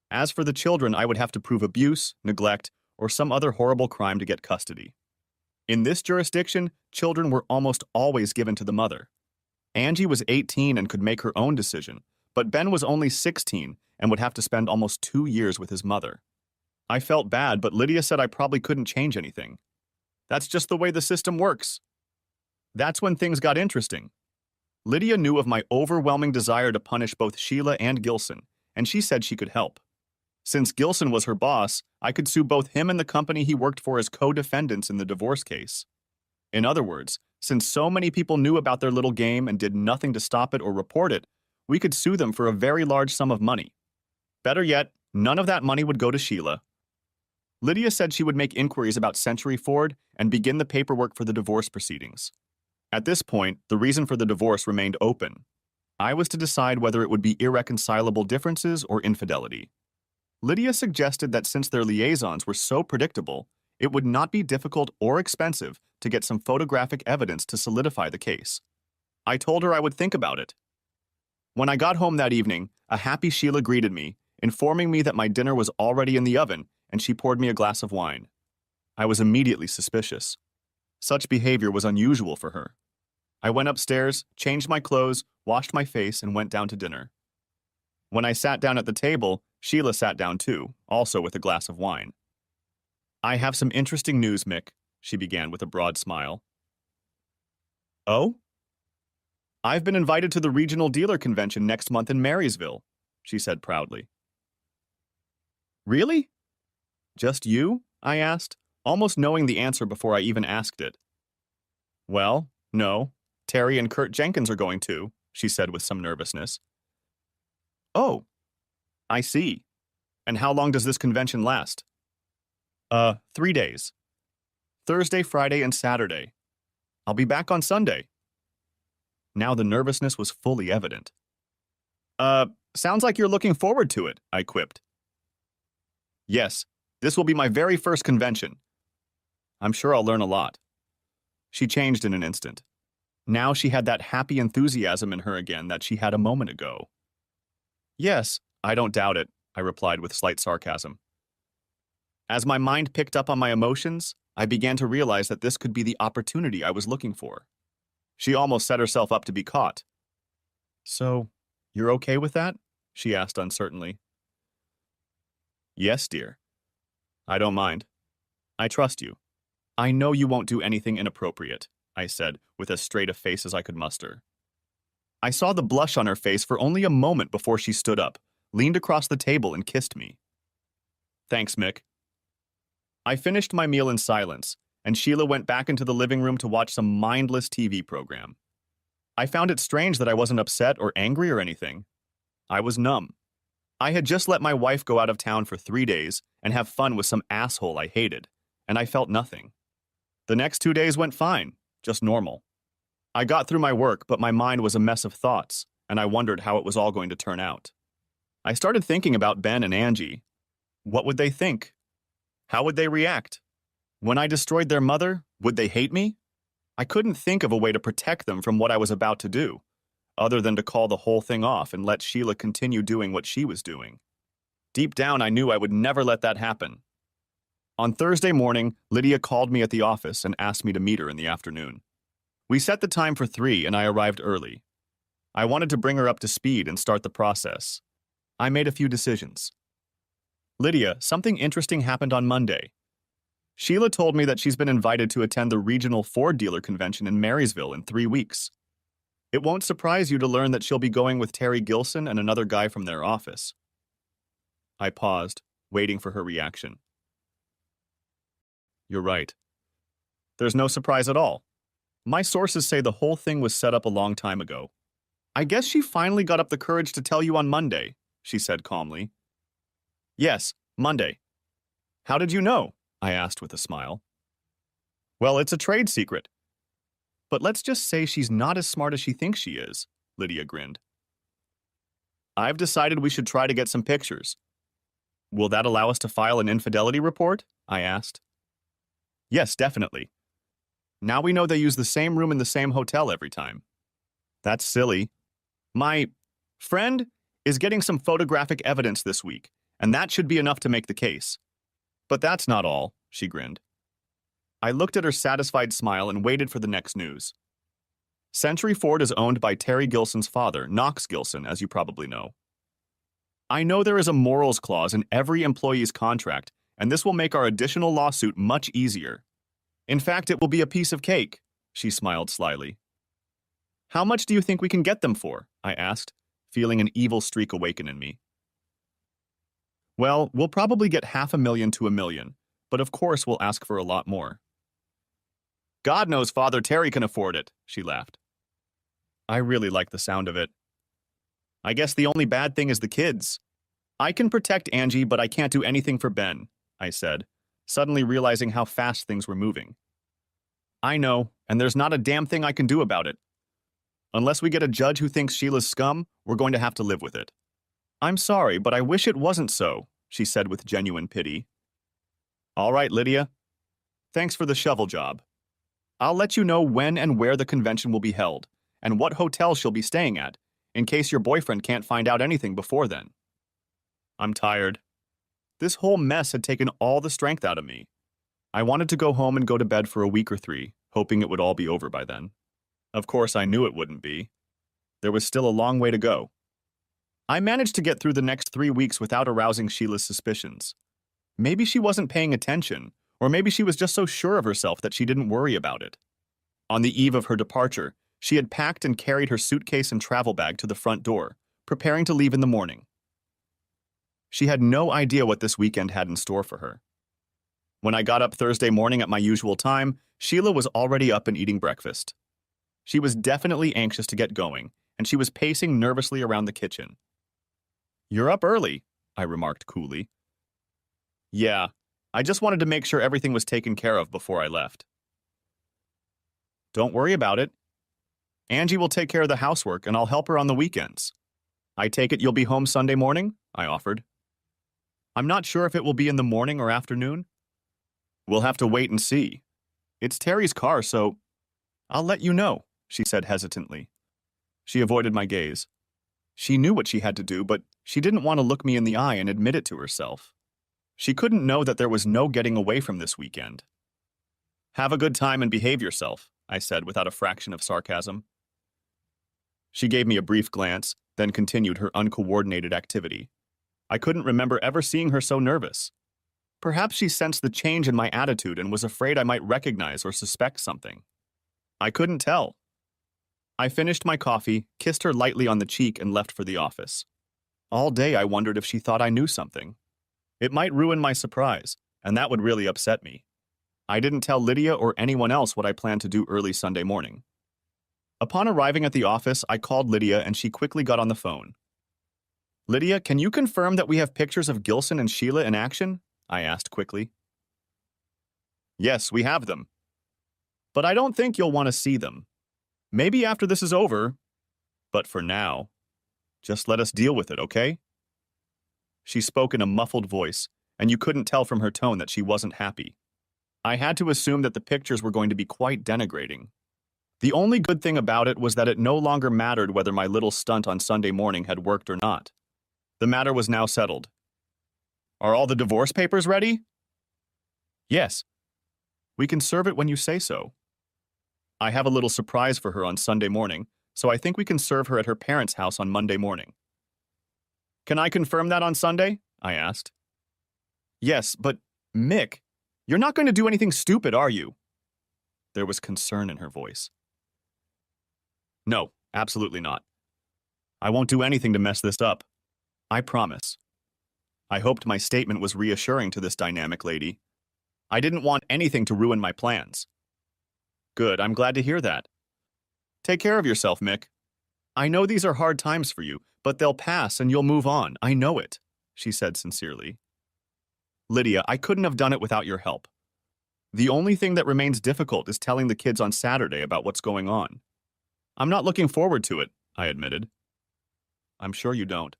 As for the children, I would have to prove abuse, neglect, or some other horrible crime to get custody. In this jurisdiction, children were almost always given to the mother. Angie was 18 and could make her own decision, but Ben was only 16 and would have to spend almost 2 years with his mother. I felt bad, but Lydia said I probably couldn't change anything. That's just the way the system works. That's when things got interesting. Lydia knew of my overwhelming desire to punish both Sheila and Gilson, and she said she could help. Since Gilson was her boss, I could sue both him and the company he worked for as co-defendants in the divorce case. In other words, since so many people knew about their little game and did nothing to stop it or report it, we could sue them for a very large sum of money. Better yet, none of that money would go to Sheila. Lydia said she would make inquiries about Century Ford and begin the paperwork for the divorce proceedings. At this point, the reason for the divorce remained open. I was to decide whether it would be irreconcilable differences or infidelity. Lydia suggested that since their liaisons were so predictable, it would not be difficult or expensive to get some photographic evidence to solidify the case. I told her I would think about it. When I got home that evening, a happy Sheila greeted me, informing me that my dinner was already in the oven, and she poured me a glass of wine. I was immediately suspicious. Such behavior was unusual for her. I went upstairs, changed my clothes, washed my face, and went down to dinner. When I sat down at the table, Sheila sat down too, also with a glass of wine. I have some interesting news, Mick, she began with a broad smile. Oh? I've been invited to the regional dealer convention next month in Marysville, she said proudly. Really? Just you? I asked, almost knowing the answer before I even asked it. Well, no. Terry and Kurt Jenkins are going too, she said with some nervousness. Oh, I see. And how long does this convention last? 3 days. Thursday, Friday, and Saturday. I'll be back on Sunday. Now the nervousness was fully evident. Sounds like you're looking forward to it, I quipped. Yes, this will be my very first convention. I'm sure I'll learn a lot. She changed in an instant. Now she had that happy enthusiasm in her again that she had a moment ago. Yes, I don't doubt it, I replied with slight sarcasm. As my mind picked up on my emotions, I began to realize that this could be the opportunity I was looking for. She almost set herself up to be caught. So, you're okay with that? She asked uncertainly. Yes, dear. I don't mind. I trust you. I know you won't do anything inappropriate, I said, with as straight a face as I could muster. I saw the blush on her face for only a moment before she stood up, leaned across the table, and kissed me. Thanks, Mick. I finished my meal in silence, and Sheila went back into the living room to watch some mindless TV program. I found it strange that I wasn't upset or angry or anything. I was numb. I had just let my wife go out of town for 3 days and have fun with some asshole I hated, and I felt nothing. The next 2 days went fine, just normal. I got through my work, but my mind was a mess of thoughts, and I wondered how it was all going to turn out. I started thinking about Ben and Angie. What would they think? How would they react? When I destroyed their mother, would they hate me? I couldn't think of a way to protect them from what I was about to do, other than to call the whole thing off and let Sheila continue doing what she was doing. Deep down, I knew I would never let that happen. On Thursday morning, Lydia called me at the office and asked me to meet her in the afternoon. We set the time for 3, and I arrived early. I wanted to bring her up to speed and start the process. I made a few decisions. Lydia, something interesting happened on Monday. Sheila told me that she's been invited to attend the regional Ford dealer convention in Marysville in 3 weeks. It won't surprise you to learn that she'll be going with Terry Gilson and another guy from their office. I paused, waiting for her reaction. You're right. There's no surprise at all. My sources say the whole thing was set up a long time ago. I guess she finally got up the courage to tell you on Monday, she said calmly. Yes, Monday. How did you know? I asked with a smile. Well, it's a trade secret. But let's just say she's not as smart as she thinks she is, Lydia grinned. I've decided we should try to get some pictures. Will that allow us to file an infidelity report? I asked. Yes, definitely. Now we know they use the same room in the same hotel every time. That's silly. My friend is getting some photographic evidence this week, and that should be enough to make the case. But that's not all, she grinned. I looked at her satisfied smile and waited for the next news. Century Ford is owned by Terry Gilson's father, Knox Gilson, as you probably know. I know there is a morals clause in every employee's contract, and this will make our additional lawsuit much easier. In fact, it will be a piece of cake, she smiled slyly. How much do you think we can get them for? I asked, feeling an evil streak awaken in me. Well, we'll probably get $500,000 to $1 million, but of course we'll ask for a lot more. God knows Father Terry can afford it, she laughed. I really like the sound of it. I guess the only bad thing is the kids. I can protect Angie, but I can't do anything for Ben, I said, suddenly realizing how fast things were moving. I know, and there's not a damn thing I can do about it. Unless we get a judge who thinks Sheila's scum, we're going to have to live with it. I'm sorry, but I wish it wasn't so, she said with genuine pity. All right, Lydia. Thanks for the shovel job. I'll let you know when and where the convention will be held, and what hotel she'll be staying at, in case your boyfriend can't find out anything before then. I'm tired. This whole mess had taken all the strength out of me. I wanted to go home and go to bed for a week or 3, hoping it would all be over by then. Of course, I knew it wouldn't be. There was still a long way to go. I managed to get through the next 3 weeks without arousing Sheila's suspicions. Maybe she wasn't paying attention, or maybe she was just so sure of herself that she didn't worry about it. On the eve of her departure, she had packed and carried her suitcase and travel bag to the front door, preparing to leave in the morning. She had no idea what this weekend had in store for her. When I got up Thursday morning at my usual time, Sheila was already up and eating breakfast. She was definitely anxious to get going, and she was pacing nervously around the kitchen. "You're up early," I remarked coolly. "Yeah, I just wanted to make sure everything was taken care of before I left." "Don't worry about it. Angie will take care of the housework and I'll help her on the weekends. I take it you'll be home Sunday morning?" I offered. "I'm not sure if it will be in the morning or afternoon. We'll have to wait and see. It's Terry's car, so I'll let you know," she said hesitantly. She avoided my gaze. She knew what she had to do, but she didn't want to look me in the eye and admit it to herself. She couldn't know that there was no getting away from this weekend. "Have a good time and behave yourself," I said without a fraction of sarcasm. She gave me a brief glance, then continued her uncoordinated activity. I couldn't remember ever seeing her so nervous. Perhaps she sensed the change in my attitude and was afraid I might recognize or suspect something. I couldn't tell. I finished my coffee, kissed her lightly on the cheek, and left for the office. All day I wondered if she thought I knew something. It might ruin my surprise, and that would really upset me. I didn't tell Lydia or anyone else what I planned to do early Sunday morning. Upon arriving at the office, I called Lydia and she quickly got on the phone. "Lydia, can you confirm that we have pictures of Gilson and Sheila in action?" I asked quickly. "Yes, we have them. But I don't think you'll want to see them. Maybe after this is over, but for now, just let us deal with it, okay?" She spoke in a muffled voice, and you couldn't tell from her tone that she wasn't happy. I had to assume that the pictures were going to be quite denigrating. The only good thing about it was that it no longer mattered whether my little stunt on Sunday morning had worked or not. The matter was now settled. "Are all the divorce papers ready?" "Yes. We can serve it when you say so. I have a little surprise for her on Sunday morning, so I think we can serve her at her parents' house on Monday morning." "Can I confirm that on Sunday?" I asked. "Yes, but Mick, you're not going to do anything stupid, are you?" There was concern in her voice. "No, absolutely not. I won't do anything to mess this up. I promise." I hoped my statement was reassuring to this dynamic lady. I didn't want anything to ruin my plans. "Good, I'm glad to hear that. Take care of yourself, Mick. I know these are hard times for you, but they'll pass and you'll move on. I know it," she said sincerely. "Lydia, I couldn't have done it without your help. The only thing that remains difficult is telling the kids on Saturday about what's going on. I'm not looking forward to it," I admitted. "I'm sure you don't.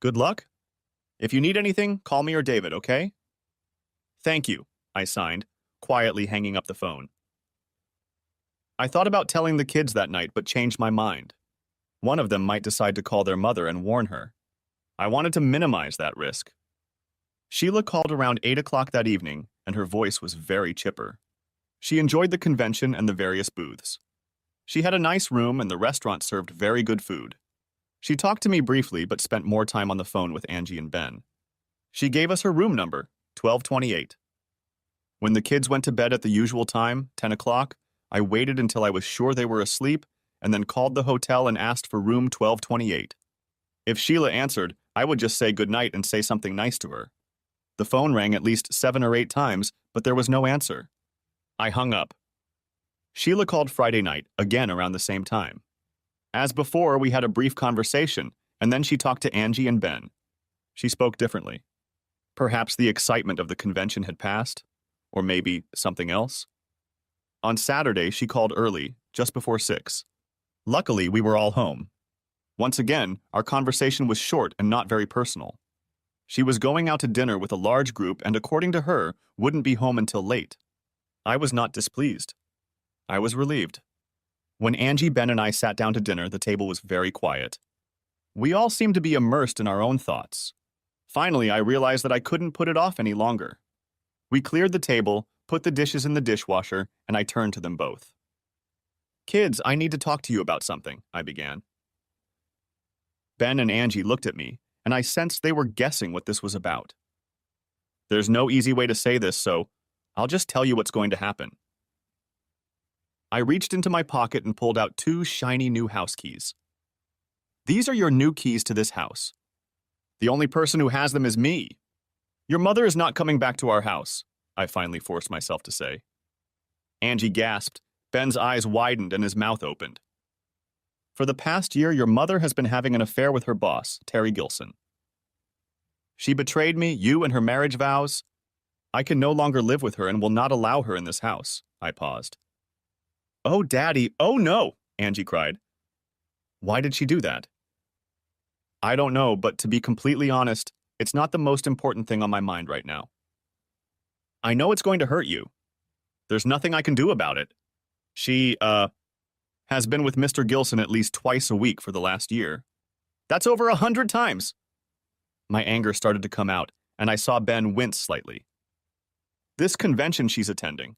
Good luck. If you need anything, call me or David, okay?" "Thank you," I signed, quietly hanging up the phone. I thought about telling the kids that night, but changed my mind. One of them might decide to call their mother and warn her. I wanted to minimize that risk. Sheila called around 8 o'clock that evening, and her voice was very chipper. She enjoyed the convention and the various booths. She had a nice room and the restaurant served very good food. She talked to me briefly, but spent more time on the phone with Angie and Ben. She gave us her room number, 1228. When the kids went to bed at the usual time, 10 o'clock, I waited until I was sure they were asleep and then called the hotel and asked for room 1228. If Sheila answered, I would just say goodnight and say something nice to her. The phone rang at least 7 or 8 times, but there was no answer. I hung up. Sheila called Friday night, again around the same time. As before, we had a brief conversation, and then she talked to Angie and Ben. She spoke differently. Perhaps the excitement of the convention had passed, or maybe something else. On Saturday, she called early, just before 6. Luckily, we were all home. Once again, our conversation was short and not very personal. She was going out to dinner with a large group and, according to her, wouldn't be home until late. I was not displeased. I was relieved. When Angie, Ben, and I sat down to dinner, the table was very quiet. We all seemed to be immersed in our own thoughts. Finally, I realized that I couldn't put it off any longer. We cleared the table, put the dishes in the dishwasher, and I turned to them both. "Kids, I need to talk to you about something," I began. Ben and Angie looked at me, and I sensed they were guessing what this was about. There's no easy way to say this, so I'll just tell you what's going to happen. I reached into my pocket and pulled out 2 shiny new house keys. These are your new keys to this house. The only person who has them is me. Your mother is not coming back to our house, I finally forced myself to say. Angie gasped. Ben's eyes widened and his mouth opened. For the past year, your mother has been having an affair with her boss, Terry Gilson. She betrayed me, you and her marriage vows. I can no longer live with her and will not allow her in this house. I paused. Oh, Daddy, oh no, Angie cried. Why did she do that? I don't know, but to be completely honest, it's not the most important thing on my mind right now. I know it's going to hurt you. There's nothing I can do about it. She, has been with Mr. Gilson at least twice a week for the last year. That's over 100 times. My anger started to come out, and I saw Ben wince slightly. This convention she's attending.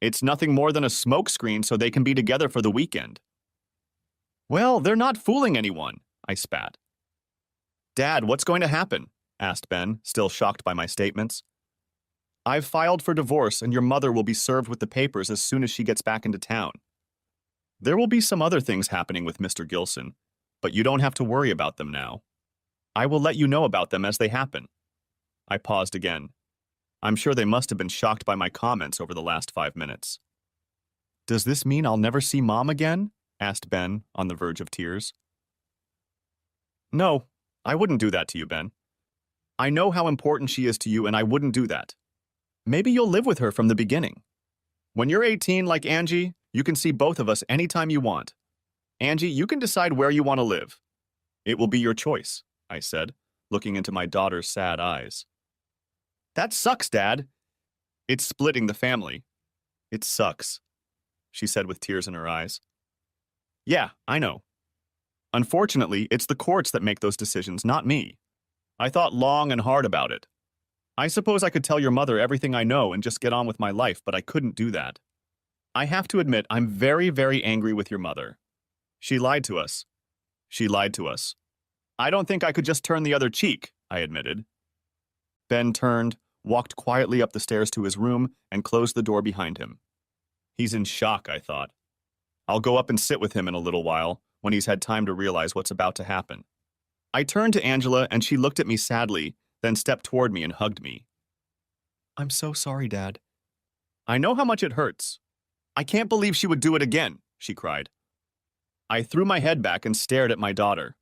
It's nothing more than a smokescreen so they can be together for the weekend. Well, they're not fooling anyone, I spat. Dad, what's going to happen? Asked Ben, still shocked by my statements. I've filed for divorce, and your mother will be served with the papers as soon as she gets back into town. There will be some other things happening with Mr. Gilson, but you don't have to worry about them now. I will let you know about them as they happen. I paused again. I'm sure they must have been shocked by my comments over the last 5 minutes. Does this mean I'll never see Mom again? Asked Ben, on the verge of tears. No, I wouldn't do that to you, Ben. I know how important she is to you, and I wouldn't do that. Maybe you'll live with her from the beginning. When you're 18, like Angie, you can see both of us anytime you want. Angie, you can decide where you want to live. It will be your choice, I said, looking into my daughter's sad eyes. That sucks, Dad. It's splitting the family. It sucks, she said with tears in her eyes. Yeah, I know. Unfortunately, it's the courts that make those decisions, not me. I thought long and hard about it. I suppose I could tell your mother everything I know and just get on with my life, but I couldn't do that. I have to admit, I'm very, very angry with your mother. She lied to us. She lied to us. I don't think I could just turn the other cheek, I admitted. Ben turned, walked quietly up the stairs to his room, and closed the door behind him. He's in shock, I thought. I'll go up and sit with him in a little while, when he's had time to realize what's about to happen. I turned to Angela, and she looked at me sadly, then stepped toward me and hugged me. I'm so sorry, Dad. I know how much it hurts. I can't believe she would do it again, she cried. I threw my head back and stared at my daughter.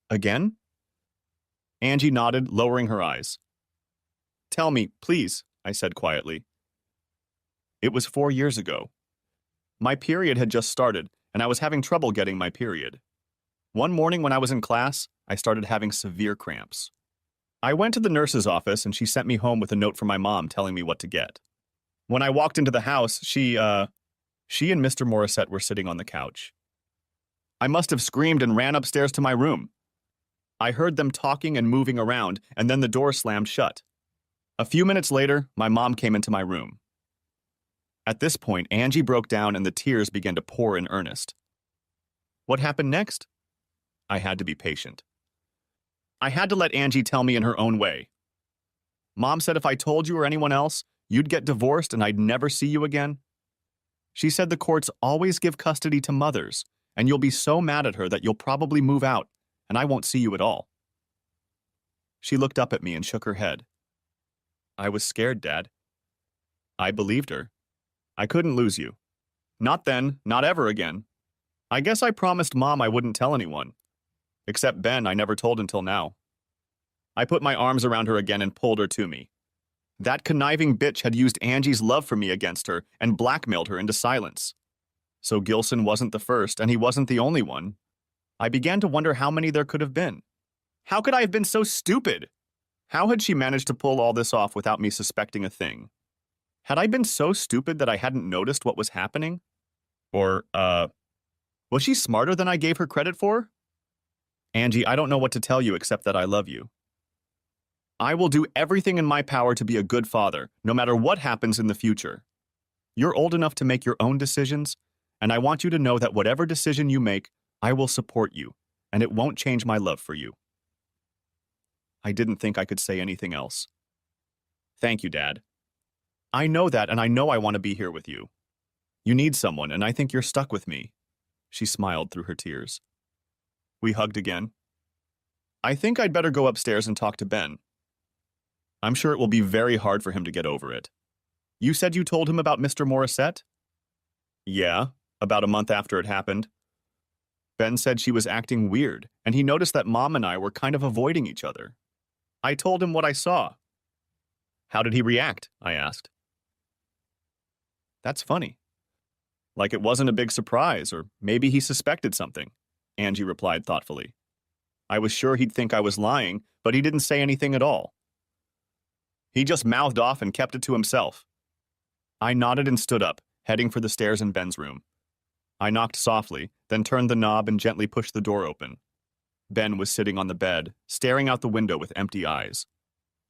Again? Angie nodded, lowering her eyes. Tell me, please, I said quietly. It was 4 years ago. My period had just started, and I was having trouble getting my period. One morning when I was in class, I started having severe cramps. I went to the nurse's office, and she sent me home with a note from my mom telling me what to get. When I walked into the house, she and Mr. Morissette were sitting on the couch. I must have screamed and ran upstairs to my room. I heard them talking and moving around, and then the door slammed shut. A few minutes later, my mom came into my room. At this point, Angie broke down and the tears began to pour in earnest. What happened next? I had to be patient. I had to let Angie tell me in her own way. Mom said if I told you or anyone else, you'd get divorced and I'd never see you again. She said the courts always give custody to mothers, and you'll be so mad at her that you'll probably move out, and I won't see you at all. She looked up at me and shook her head. I was scared, Dad. I believed her. I couldn't lose you. Not then, not ever again. I guess I promised Mom I wouldn't tell anyone. Except Ben, I never told until now. I put my arms around her again and pulled her to me. That conniving bitch had used Angie's love for me against her and blackmailed her into silence. So Gilson wasn't the first, and he wasn't the only one. I began to wonder how many there could have been. How could I have been so stupid? How had she managed to pull all this off without me suspecting a thing? Had I been so stupid that I hadn't noticed what was happening? Or, was she smarter than I gave her credit for? Angie, I don't know what to tell you except that I love you. I will do everything in my power to be a good father, no matter what happens in the future. You're old enough to make your own decisions, and I want you to know that whatever decision you make, I will support you, and it won't change my love for you." I didn't think I could say anything else. "Thank you, Dad. I know that, and I know I want to be here with you. You need someone, and I think you're stuck with me." She smiled through her tears. We hugged again. "I think I'd better go upstairs and talk to Ben. I'm sure it will be very hard for him to get over it. You said you told him about Mr. Morissette?" "Yeah, about a month after it happened. Ben said she was acting weird, and he noticed that Mom and I were kind of avoiding each other. I told him what I saw." "How did he react?" I asked. "That's funny. Like it wasn't a big surprise, or maybe he suspected something," Angie replied thoughtfully. "I was sure he'd think I was lying, but he didn't say anything at all. He just mouthed off and kept it to himself." I nodded and stood up, heading for the stairs in Ben's room. I knocked softly, then turned the knob and gently pushed the door open. Ben was sitting on the bed, staring out the window with empty eyes.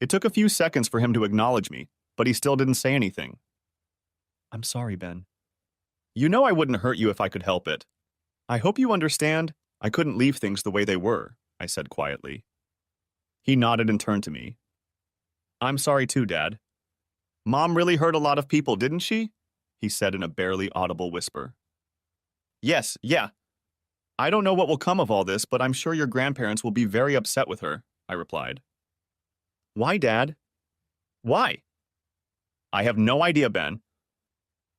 It took a few seconds for him to acknowledge me, but he still didn't say anything. "I'm sorry, Ben. You know I wouldn't hurt you if I could help it. I hope you understand. I couldn't leave things the way they were," I said quietly. He nodded and turned to me. "I'm sorry too, Dad. Mom really hurt a lot of people, didn't she?" he said in a barely audible whisper. "Yes, yeah. I don't know what will come of all this, but I'm sure your grandparents will be very upset with her," I replied. "Why, Dad? Why?" "I have no idea, Ben.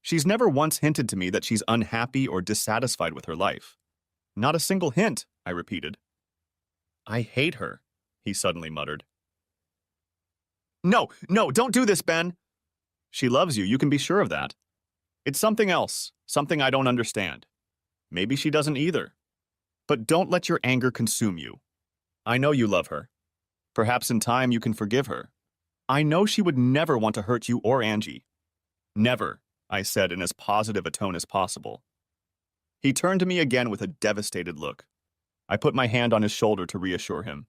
She's never once hinted to me that she's unhappy or dissatisfied with her life. Not a single hint," I repeated. "I hate her," he suddenly muttered. No, don't do this, Ben." "She loves you, you can be sure of that. It's something else, something I don't understand. Maybe she doesn't either. But don't let your anger consume you. I know you love her. Perhaps in time you can forgive her. I know she would never want to hurt you or Angie." "Never," I said in as positive a tone as possible. He turned to me again with a devastated look. I put my hand on his shoulder to reassure him.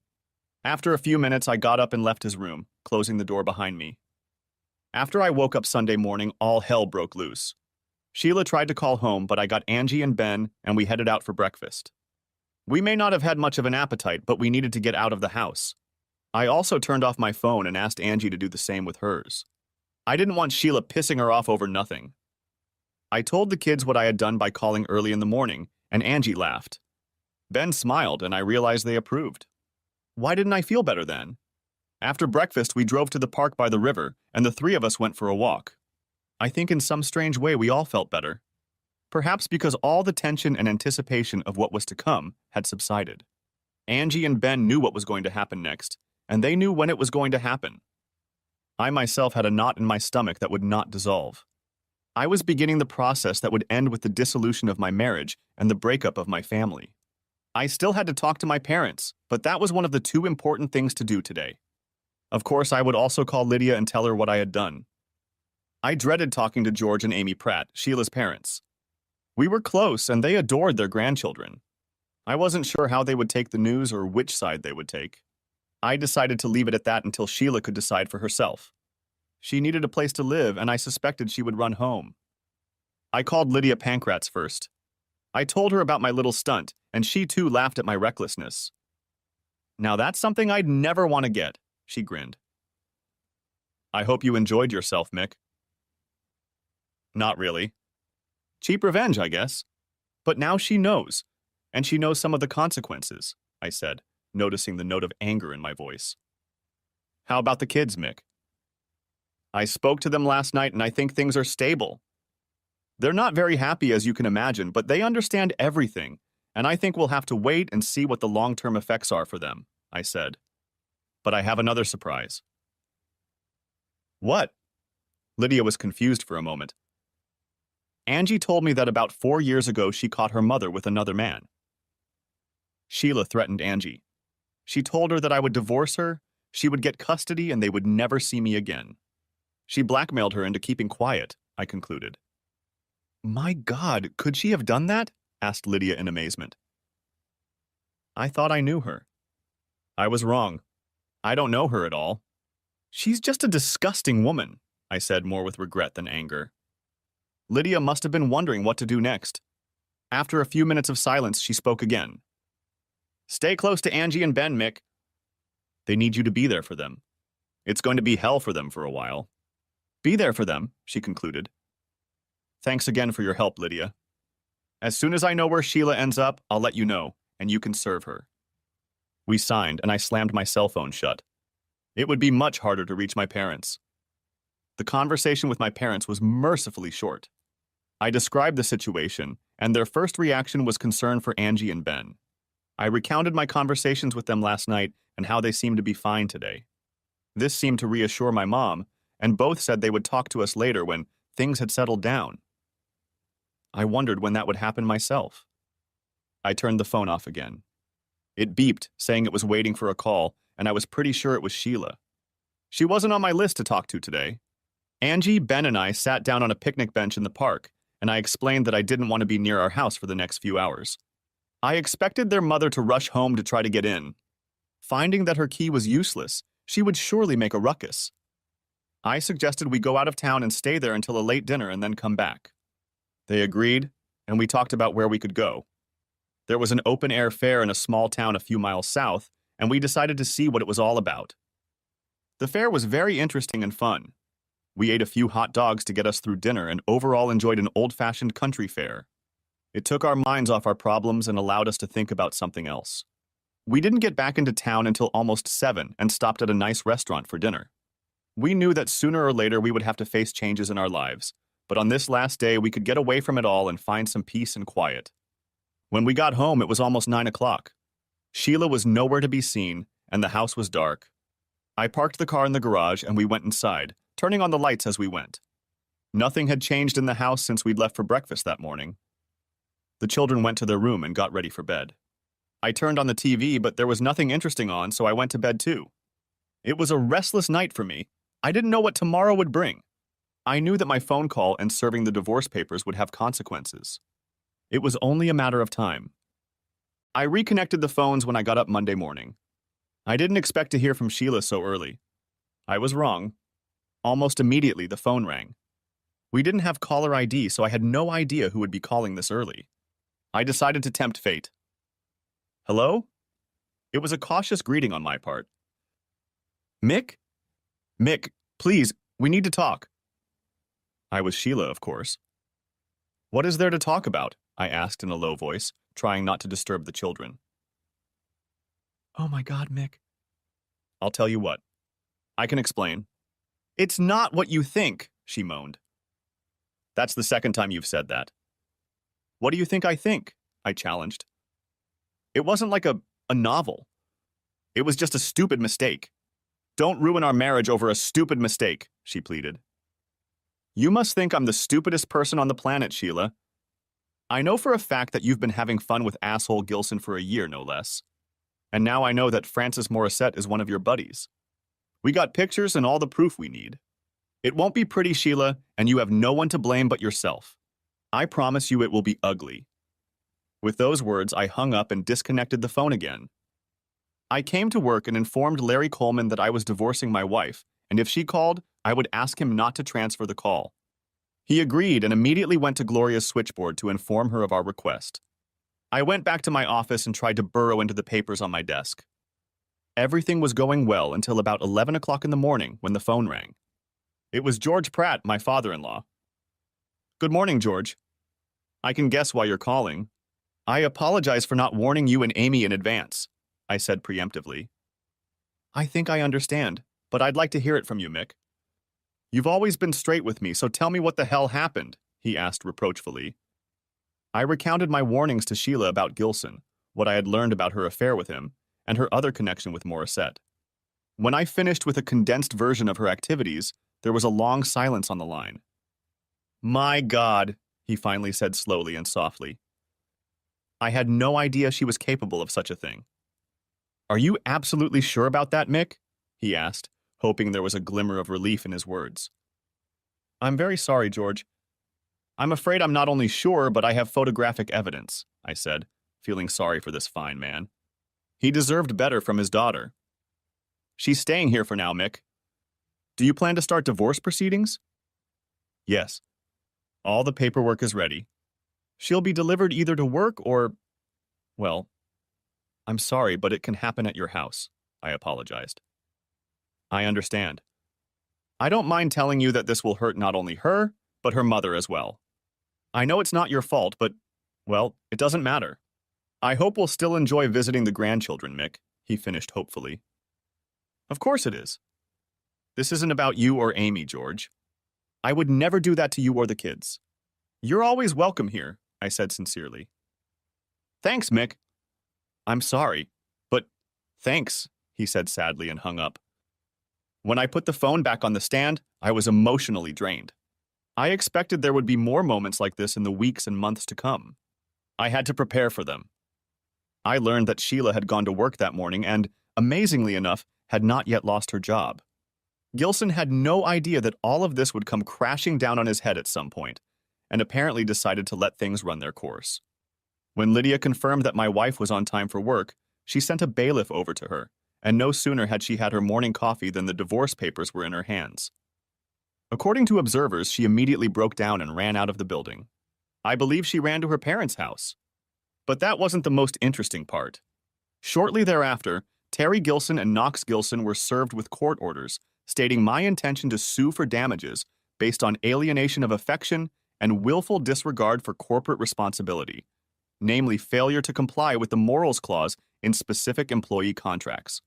After a few minutes, I got up and left his room, closing the door behind me. After I woke up Sunday morning, all hell broke loose. Sheila tried to call home, but I got Angie and Ben, and we headed out for breakfast. We may not have had much of an appetite, but we needed to get out of the house. I also turned off my phone and asked Angie to do the same with hers. I didn't want Sheila pissing her off over nothing. I told the kids what I had done by calling early in the morning, and Angie laughed. Ben smiled, and I realized they approved. Why didn't I feel better then? After breakfast, we drove to the park by the river, and the three of us went for a walk. I think in some strange way we all felt better. Perhaps because all the tension and anticipation of what was to come had subsided. Angie and Ben knew what was going to happen next, and they knew when it was going to happen. I myself had a knot in my stomach that would not dissolve. I was beginning the process that would end with the dissolution of my marriage and the breakup of my family. I still had to talk to my parents, but that was one of the two important things to do today. Of course, I would also call Lydia and tell her what I had done. I dreaded talking to George and Amy Pratt, Sheila's parents. We were close, and they adored their grandchildren. I wasn't sure how they would take the news or which side they would take. I decided to leave it at that until Sheila could decide for herself. She needed a place to live, and I suspected she would run home. I called Lydia Pankratz first. I told her about my little stunt, and she too laughed at my recklessness. "Now that's something I'd never want to get," she grinned. "I hope you enjoyed yourself, Mick." "Not really. Cheap revenge, I guess. But now she knows, and she knows some of the consequences," I said, noticing the note of anger in my voice. "How about the kids, Mick?" "I spoke to them last night, and I think things are stable. They're not very happy, as you can imagine, but they understand everything, and I think we'll have to wait and see what the long-term effects are for them," I said. "But I have another surprise." "What?" Lydia was confused for a moment. "Angie told me that about 4 years ago she caught her mother with another man. Sheila threatened Angie. She told her that I would divorce her, she would get custody, and they would never see me again. She blackmailed her into keeping quiet," I concluded. "My God, could she have done that?" asked Lydia in amazement. "I thought I knew her. I was wrong. I don't know her at all. She's just a disgusting woman," I said more with regret than anger. Lydia must have been wondering what to do next. After a few minutes of silence, she spoke again. Stay close to Angie and Ben, Mick. They need you to be there for them. It's going to be hell for them for a while. Be there for them, she concluded. Thanks again for your help, Lydia. As soon as I know where Sheila ends up, I'll let you know, and you can serve her. We signed, and I slammed my cell phone shut. It would be much harder to reach my parents. The conversation with my parents was mercifully short. I described the situation, and their first reaction was concern for Angie and Ben. I recounted my conversations with them last night and how they seemed to be fine today. This seemed to reassure my mom, and both said they would talk to us later when things had settled down. I wondered when that would happen myself. I turned the phone off again. It beeped, saying it was waiting for a call, and I was pretty sure it was Sheila. She wasn't on my list to talk to today. Angie, Ben, and I sat down on a picnic bench in the park, and I explained that I didn't want to be near our house for the next few hours. I expected their mother to rush home to try to get in. Finding that her key was useless, she would surely make a ruckus. I suggested we go out of town and stay there until a late dinner and then come back. They agreed, and we talked about where we could go. There was an open-air fair in a small town a few miles south, and we decided to see what it was all about. The fair was very interesting and fun. We ate a few hot dogs to get us through dinner and overall enjoyed an old-fashioned country fair. It took our minds off our problems and allowed us to think about something else. We didn't get back into town until almost 7 and stopped at a nice restaurant for dinner. We knew that sooner or later we would have to face changes in our lives, but on this last day we could get away from it all and find some peace and quiet. When we got home, it was almost 9 o'clock. Sheila was nowhere to be seen, and the house was dark. I parked the car in the garage and we went inside, turning on the lights as we went. Nothing had changed in the house since we'd left for breakfast that morning. The children went to their room and got ready for bed. I turned on the TV, but there was nothing interesting on, so I went to bed too. It was a restless night for me. I didn't know what tomorrow would bring. I knew that my phone call and serving the divorce papers would have consequences. It was only a matter of time. I reconnected the phones when I got up Monday morning. I didn't expect to hear from Sheila so early. I was wrong. Almost immediately, the phone rang. We didn't have caller ID, so I had no idea who would be calling this early. I decided to tempt fate. Hello? It was a cautious greeting on my part. Mick? Mick, please, we need to talk. I was Sheila, of course. What is there to talk about? I asked in a low voice, trying not to disturb the children. Oh my God, Mick. I'll tell you what. I can explain. It's not what you think, she moaned. That's the second time you've said that. What do you think I think? I challenged. It wasn't like a novel. It was just a stupid mistake. Don't ruin our marriage over a stupid mistake, she pleaded. You must think I'm the stupidest person on the planet, Sheila. I know for a fact that you've been having fun with asshole Gilson for a year, no less. And now I know that Francis Morissette is one of your buddies. We got pictures and all the proof we need. It won't be pretty, Sheila, and you have no one to blame but yourself. I promise you it will be ugly. With those words, I hung up and disconnected the phone again. I came to work and informed Larry Coleman that I was divorcing my wife, and if she called, I would ask him not to transfer the call. He agreed and immediately went to Gloria's switchboard to inform her of our request. I went back to my office and tried to burrow into the papers on my desk. Everything was going well until about 11 o'clock in the morning when the phone rang. It was George Pratt, my father-in-law. Good morning, George. I can guess why you're calling. I apologize for not warning you and Amy in advance, I said preemptively. I think I understand, but I'd like to hear it from you, Mick. You've always been straight with me, so tell me what the hell happened, he asked reproachfully. I recounted my warnings to Sheila about Gilson, what I had learned about her affair with him, and her other connection with Morissette. When I finished with a condensed version of her activities, there was a long silence on the line. My God, he finally said slowly and softly. I had no idea she was capable of such a thing. Are you absolutely sure about that, Mick? He asked, hoping there was a glimmer of relief in his words. I'm very sorry, George. I'm afraid I'm not only sure, but I have photographic evidence, I said, feeling sorry for this fine man. He deserved better from his daughter. She's staying here for now, Mick. Do you plan to start divorce proceedings? Yes. All the paperwork is ready. She'll be delivered either to work or, well, I'm sorry, but it can happen at your house, I apologized. I understand. I don't mind telling you that this will hurt not only her, but her mother as well. I know it's not your fault, but, well, it doesn't matter. I hope we'll still enjoy visiting the grandchildren, Mick, he finished hopefully. Of course it is. This isn't about you or Amy, George. I would never do that to you or the kids. You're always welcome here, I said sincerely. Thanks, Mick. I'm sorry, but thanks, he said sadly and hung up. When I put the phone back on the stand, I was emotionally drained. I expected there would be more moments like this in the weeks and months to come. I had to prepare for them. I learned that Sheila had gone to work that morning and, amazingly enough, had not yet lost her job. Gilson had no idea that all of this would come crashing down on his head at some point, and apparently decided to let things run their course. When Lydia confirmed that my wife was on time for work, she sent a bailiff over to her, and no sooner had she had her morning coffee than the divorce papers were in her hands. According to observers, she immediately broke down and ran out of the building. I believe she ran to her parents' house. But that wasn't the most interesting part. Shortly thereafter, Terry Gilson and Knox Gilson were served with court orders stating my intention to sue for damages based on alienation of affection and willful disregard for corporate responsibility, namely failure to comply with the morals clause in specific employee contracts.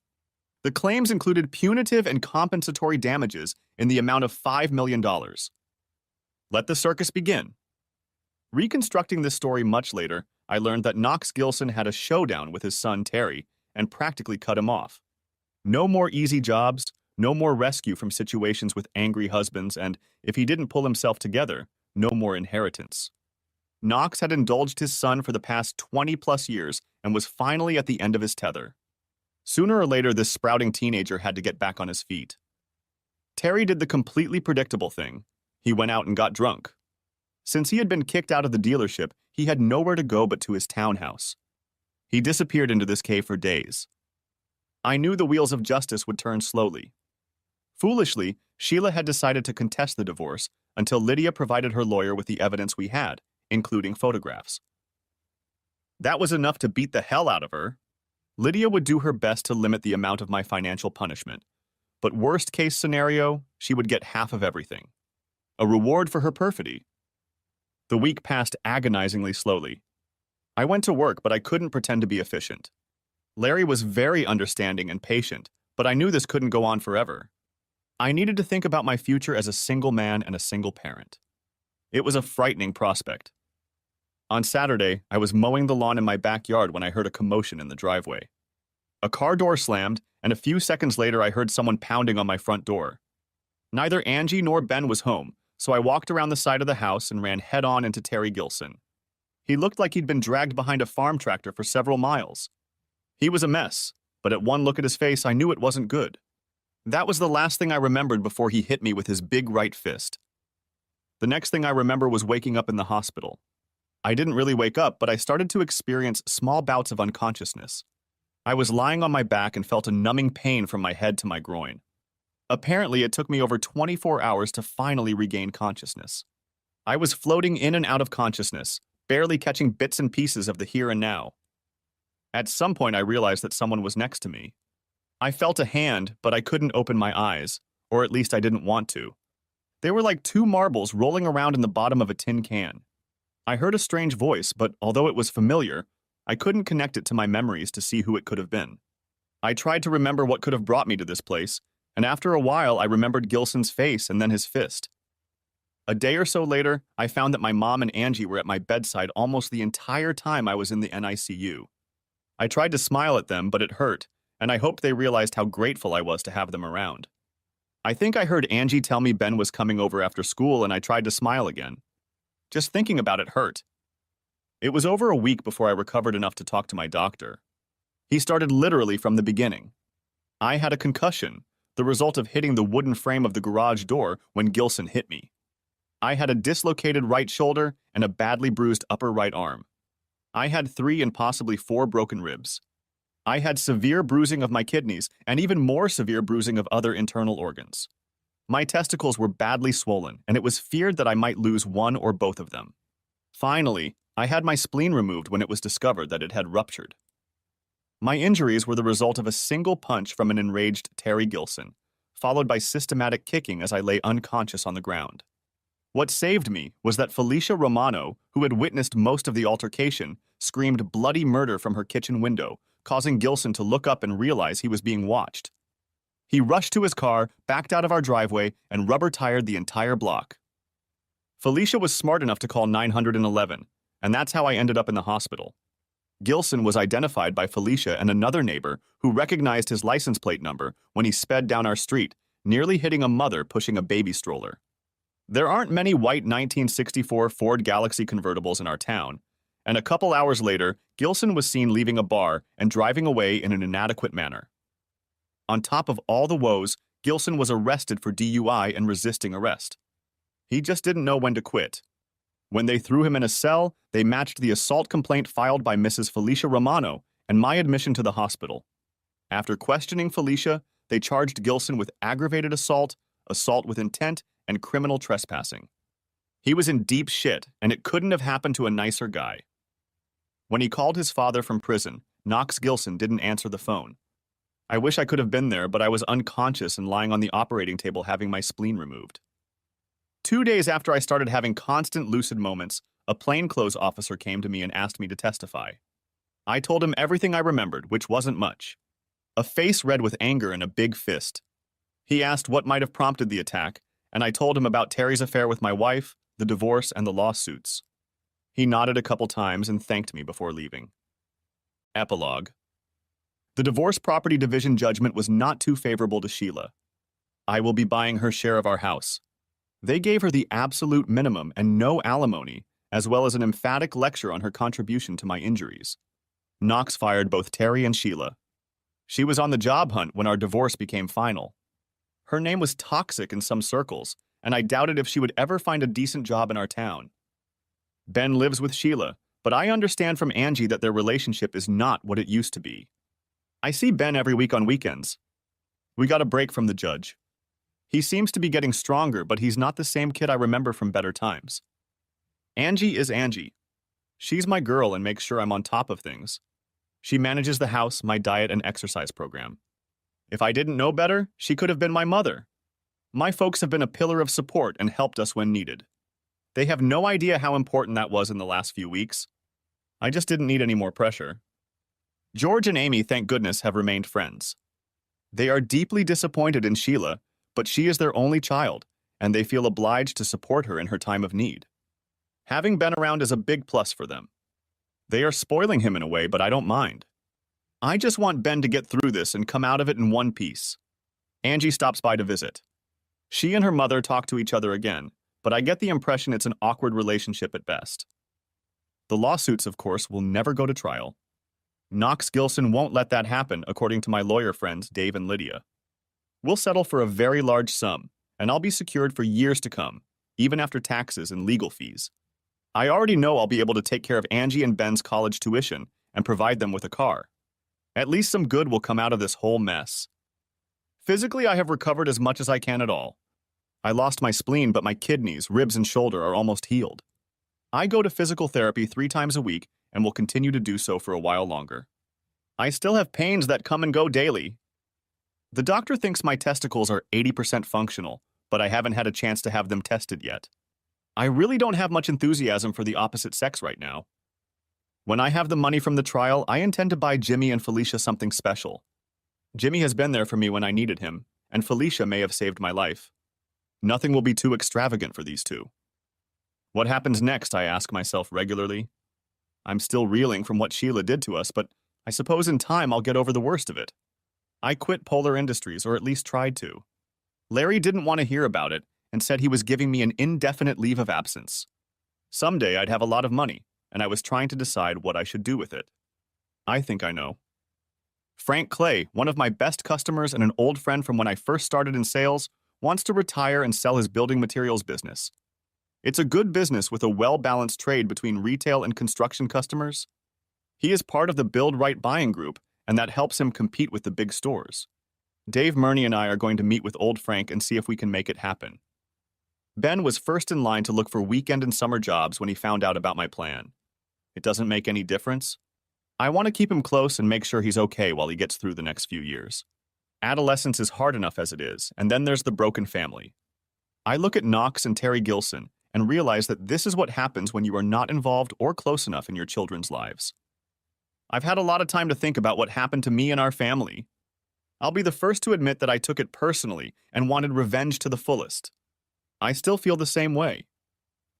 The claims included punitive and compensatory damages in the amount of $5 million. Let the circus begin. Reconstructing this story much later, I learned that Knox Gilson had a showdown with his son Terry and practically cut him off. No more easy jobs, no more rescue from situations with angry husbands, and if he didn't pull himself together, no more inheritance. Knox had indulged his son for the past 20-plus years and was finally at the end of his tether. Sooner or later, this sprouting teenager had to get back on his feet. Terry did the completely predictable thing. He went out and got drunk. Since he had been kicked out of the dealership, he had nowhere to go but to his townhouse. He disappeared into this cave for days. I knew the wheels of justice would turn slowly. Foolishly, Sheila had decided to contest the divorce until Lydia provided her lawyer with the evidence we had, including photographs. That was enough to beat the hell out of her. Lydia would do her best to limit the amount of my financial punishment, but worst case scenario, she would get half of everything. A reward for her perfidy. The week passed agonizingly slowly. I went to work, but I couldn't pretend to be efficient. Larry was very understanding and patient, but I knew this couldn't go on forever. I needed to think about my future as a single man and a single parent. It was a frightening prospect. On Saturday, I was mowing the lawn in my backyard when I heard a commotion in the driveway. A car door slammed, and a few seconds later I heard someone pounding on my front door. Neither Angie nor Ben was home, so I walked around the side of the house and ran head-on into Terry Gilson. He looked like he'd been dragged behind a farm tractor for several miles. He was a mess, but at one look at his face, I knew it wasn't good. That was the last thing I remembered before he hit me with his big right fist. The next thing I remember was waking up in the hospital. I didn't really wake up, but I started to experience small bouts of unconsciousness. I was lying on my back and felt a numbing pain from my head to my groin. Apparently, it took me over 24 hours to finally regain consciousness. I was floating in and out of consciousness, barely catching bits and pieces of the here and now. At some point, I realized that someone was next to me. I felt a hand, but I couldn't open my eyes, or at least I didn't want to. They were like two marbles rolling around in the bottom of a tin can. I heard a strange voice, but although it was familiar, I couldn't connect it to my memories to see who it could have been. I tried to remember what could have brought me to this place, and after a while I remembered Gilson's face and then his fist. A day or so later, I found that my mom and Angie were at my bedside almost the entire time I was in the NICU. I tried to smile at them, but it hurt, and I hoped they realized how grateful I was to have them around. I think I heard Angie tell me Ben was coming over after school, and I tried to smile again. Just thinking about it hurt. It was over a week before I recovered enough to talk to my doctor. He started literally from the beginning. I had a concussion, the result of hitting the wooden frame of the garage door when Gilson hit me. I had a dislocated right shoulder and a badly bruised upper right arm. I had 3 and possibly 4 broken ribs. I had severe bruising of my kidneys and even more severe bruising of other internal organs. My testicles were badly swollen, and it was feared that I might lose one or both of them. Finally, I had my spleen removed when it was discovered that it had ruptured. My injuries were the result of a single punch from an enraged Terry Gilson, followed by systematic kicking as I lay unconscious on the ground. What saved me was that Felicia Romano, who had witnessed most of the altercation, screamed bloody murder from her kitchen window, causing Gilson to look up and realize he was being watched. He rushed to his car, backed out of our driveway, and rubber-tired the entire block. Felicia was smart enough to call 911, and that's how I ended up in the hospital. Gilson was identified by Felicia and another neighbor who recognized his license plate number when he sped down our street, nearly hitting a mother pushing a baby stroller. There aren't many white 1964 Ford Galaxy convertibles in our town, and a couple hours later, Gilson was seen leaving a bar and driving away in an inadequate manner. On top of all the woes, Gilson was arrested for DUI and resisting arrest. He just didn't know when to quit. When they threw him in a cell, they matched the assault complaint filed by Mrs. Felicia Romano and my admission to the hospital. After questioning Felicia, they charged Gilson with aggravated assault, assault with intent, and criminal trespassing. He was in deep shit, and it couldn't have happened to a nicer guy. When he called his father from prison, Knox Gilson didn't answer the phone. I wish I could have been there, but I was unconscious and lying on the operating table having my spleen removed. 2 days after I started having constant lucid moments, a plainclothes officer came to me and asked me to testify. I told him everything I remembered, which wasn't much. A face red with anger and a big fist. He asked what might have prompted the attack, and I told him about Terry's affair with my wife, the divorce, and the lawsuits. He nodded a couple times and thanked me before leaving. Epilogue. The divorce property division judgment was not too favorable to Sheila. I will be buying her share of our house. They gave her the absolute minimum and no alimony, as well as an emphatic lecture on her contribution to my injuries. Knox fired both Terry and Sheila. She was on the job hunt when our divorce became final. Her name was toxic in some circles, and I doubted if she would ever find a decent job in our town. Ben lives with Sheila, but I understand from Angie that their relationship is not what it used to be. I see Ben every week on weekends. We got a break from the judge. He seems to be getting stronger, but he's not the same kid I remember from better times. Angie is Angie. She's my girl and makes sure I'm on top of things. She manages the house, my diet, and exercise program. If I didn't know better, she could have been my mother. My folks have been a pillar of support and helped us when needed. They have no idea how important that was in the last few weeks. I just didn't need any more pressure. George and Amy, thank goodness, have remained friends. They are deeply disappointed in Sheila, but she is their only child, and they feel obliged to support her in her time of need. Having Ben around is a big plus for them. They are spoiling him in a way, but I don't mind. I just want Ben to get through this and come out of it in one piece. Angie stops by to visit. She and her mother talk to each other again, but I get the impression it's an awkward relationship at best. The lawsuits, of course, will never go to trial. Knox Gilson won't let that happen, according to my lawyer friends Dave and Lydia. We'll settle for a very large sum, and I'll be secured for years to come, even after taxes and legal fees. I already know I'll be able to take care of Angie and Ben's college tuition and provide them with a car. At least some good will come out of this whole mess. Physically, I have recovered as much as I can at all. I lost my spleen, but my kidneys, ribs, and shoulder are almost healed. I go to physical therapy 3 times a week and will continue to do so for a while longer. I still have pains that come and go daily. The doctor thinks my testicles are 80% functional, but I haven't had a chance to have them tested yet. I really don't have much enthusiasm for the opposite sex right now. When I have the money from the trial, I intend to buy Jimmy and Felicia something special. Jimmy has been there for me when I needed him, and Felicia may have saved my life. Nothing will be too extravagant for these two. What happens next, I ask myself regularly. I'm still reeling from what Sheila did to us, but I suppose in time I'll get over the worst of it. I quit Polar Industries, or at least tried to. Larry didn't want to hear about it and said he was giving me an indefinite leave of absence. Someday I'd have a lot of money, and I was trying to decide what I should do with it. I think I know. Frank Clay, one of my best customers and an old friend from when I first started in sales, wants to retire and sell his building materials business. It's a good business with a well-balanced trade between retail and construction customers. He is part of the Build Right buying group, and that helps him compete with the big stores. Dave Murney and I are going to meet with old Frank and see if we can make it happen. Ben was first in line to look for weekend and summer jobs when he found out about my plan. It doesn't make any difference. I want to keep him close and make sure he's okay while he gets through the next few years. Adolescence is hard enough as it is, and then there's the broken family. I look at Knox and Terry Gilson and realize that this is what happens when you are not involved or close enough in your children's lives. I've had a lot of time to think about what happened to me and our family. I'll be the first to admit that I took it personally and wanted revenge to the fullest. I still feel the same way.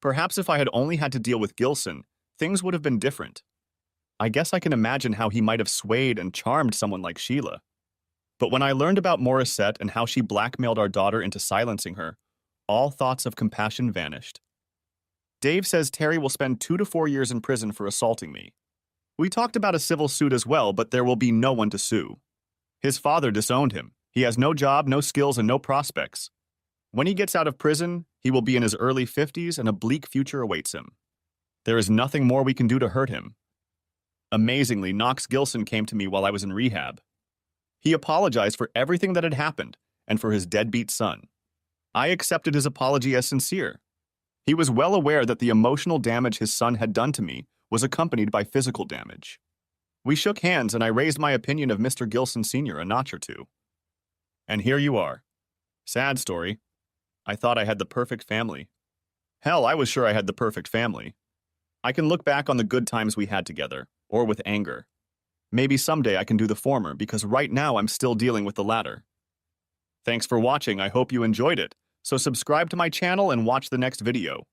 Perhaps if I had only had to deal with Gilson, things would have been different. I guess I can imagine how he might have swayed and charmed someone like Sheila. But when I learned about Morissette and how she blackmailed our daughter into silencing her, all thoughts of compassion vanished. Dave says Terry will spend 2 to 4 years in prison for assaulting me. We talked about a civil suit as well, but there will be no one to sue. His father disowned him. He has no job, no skills, and no prospects. When he gets out of prison, he will be in his early 50s and a bleak future awaits him. There is nothing more we can do to hurt him. Amazingly, Knox Gilson came to me while I was in rehab. He apologized for everything that had happened and for his deadbeat son. I accepted his apology as sincere. He was well aware that the emotional damage his son had done to me was accompanied by physical damage. We shook hands and I raised my opinion of Mr. Gilson Sr. a notch or two. And here you are. Sad story. I thought I had the perfect family. Hell, I was sure I had the perfect family. I can look back on the good times we had together, or with anger. Maybe someday I can do the former, because right now I'm still dealing with the latter. Thanks for watching. I hope you enjoyed it. So subscribe to my channel and watch the next video.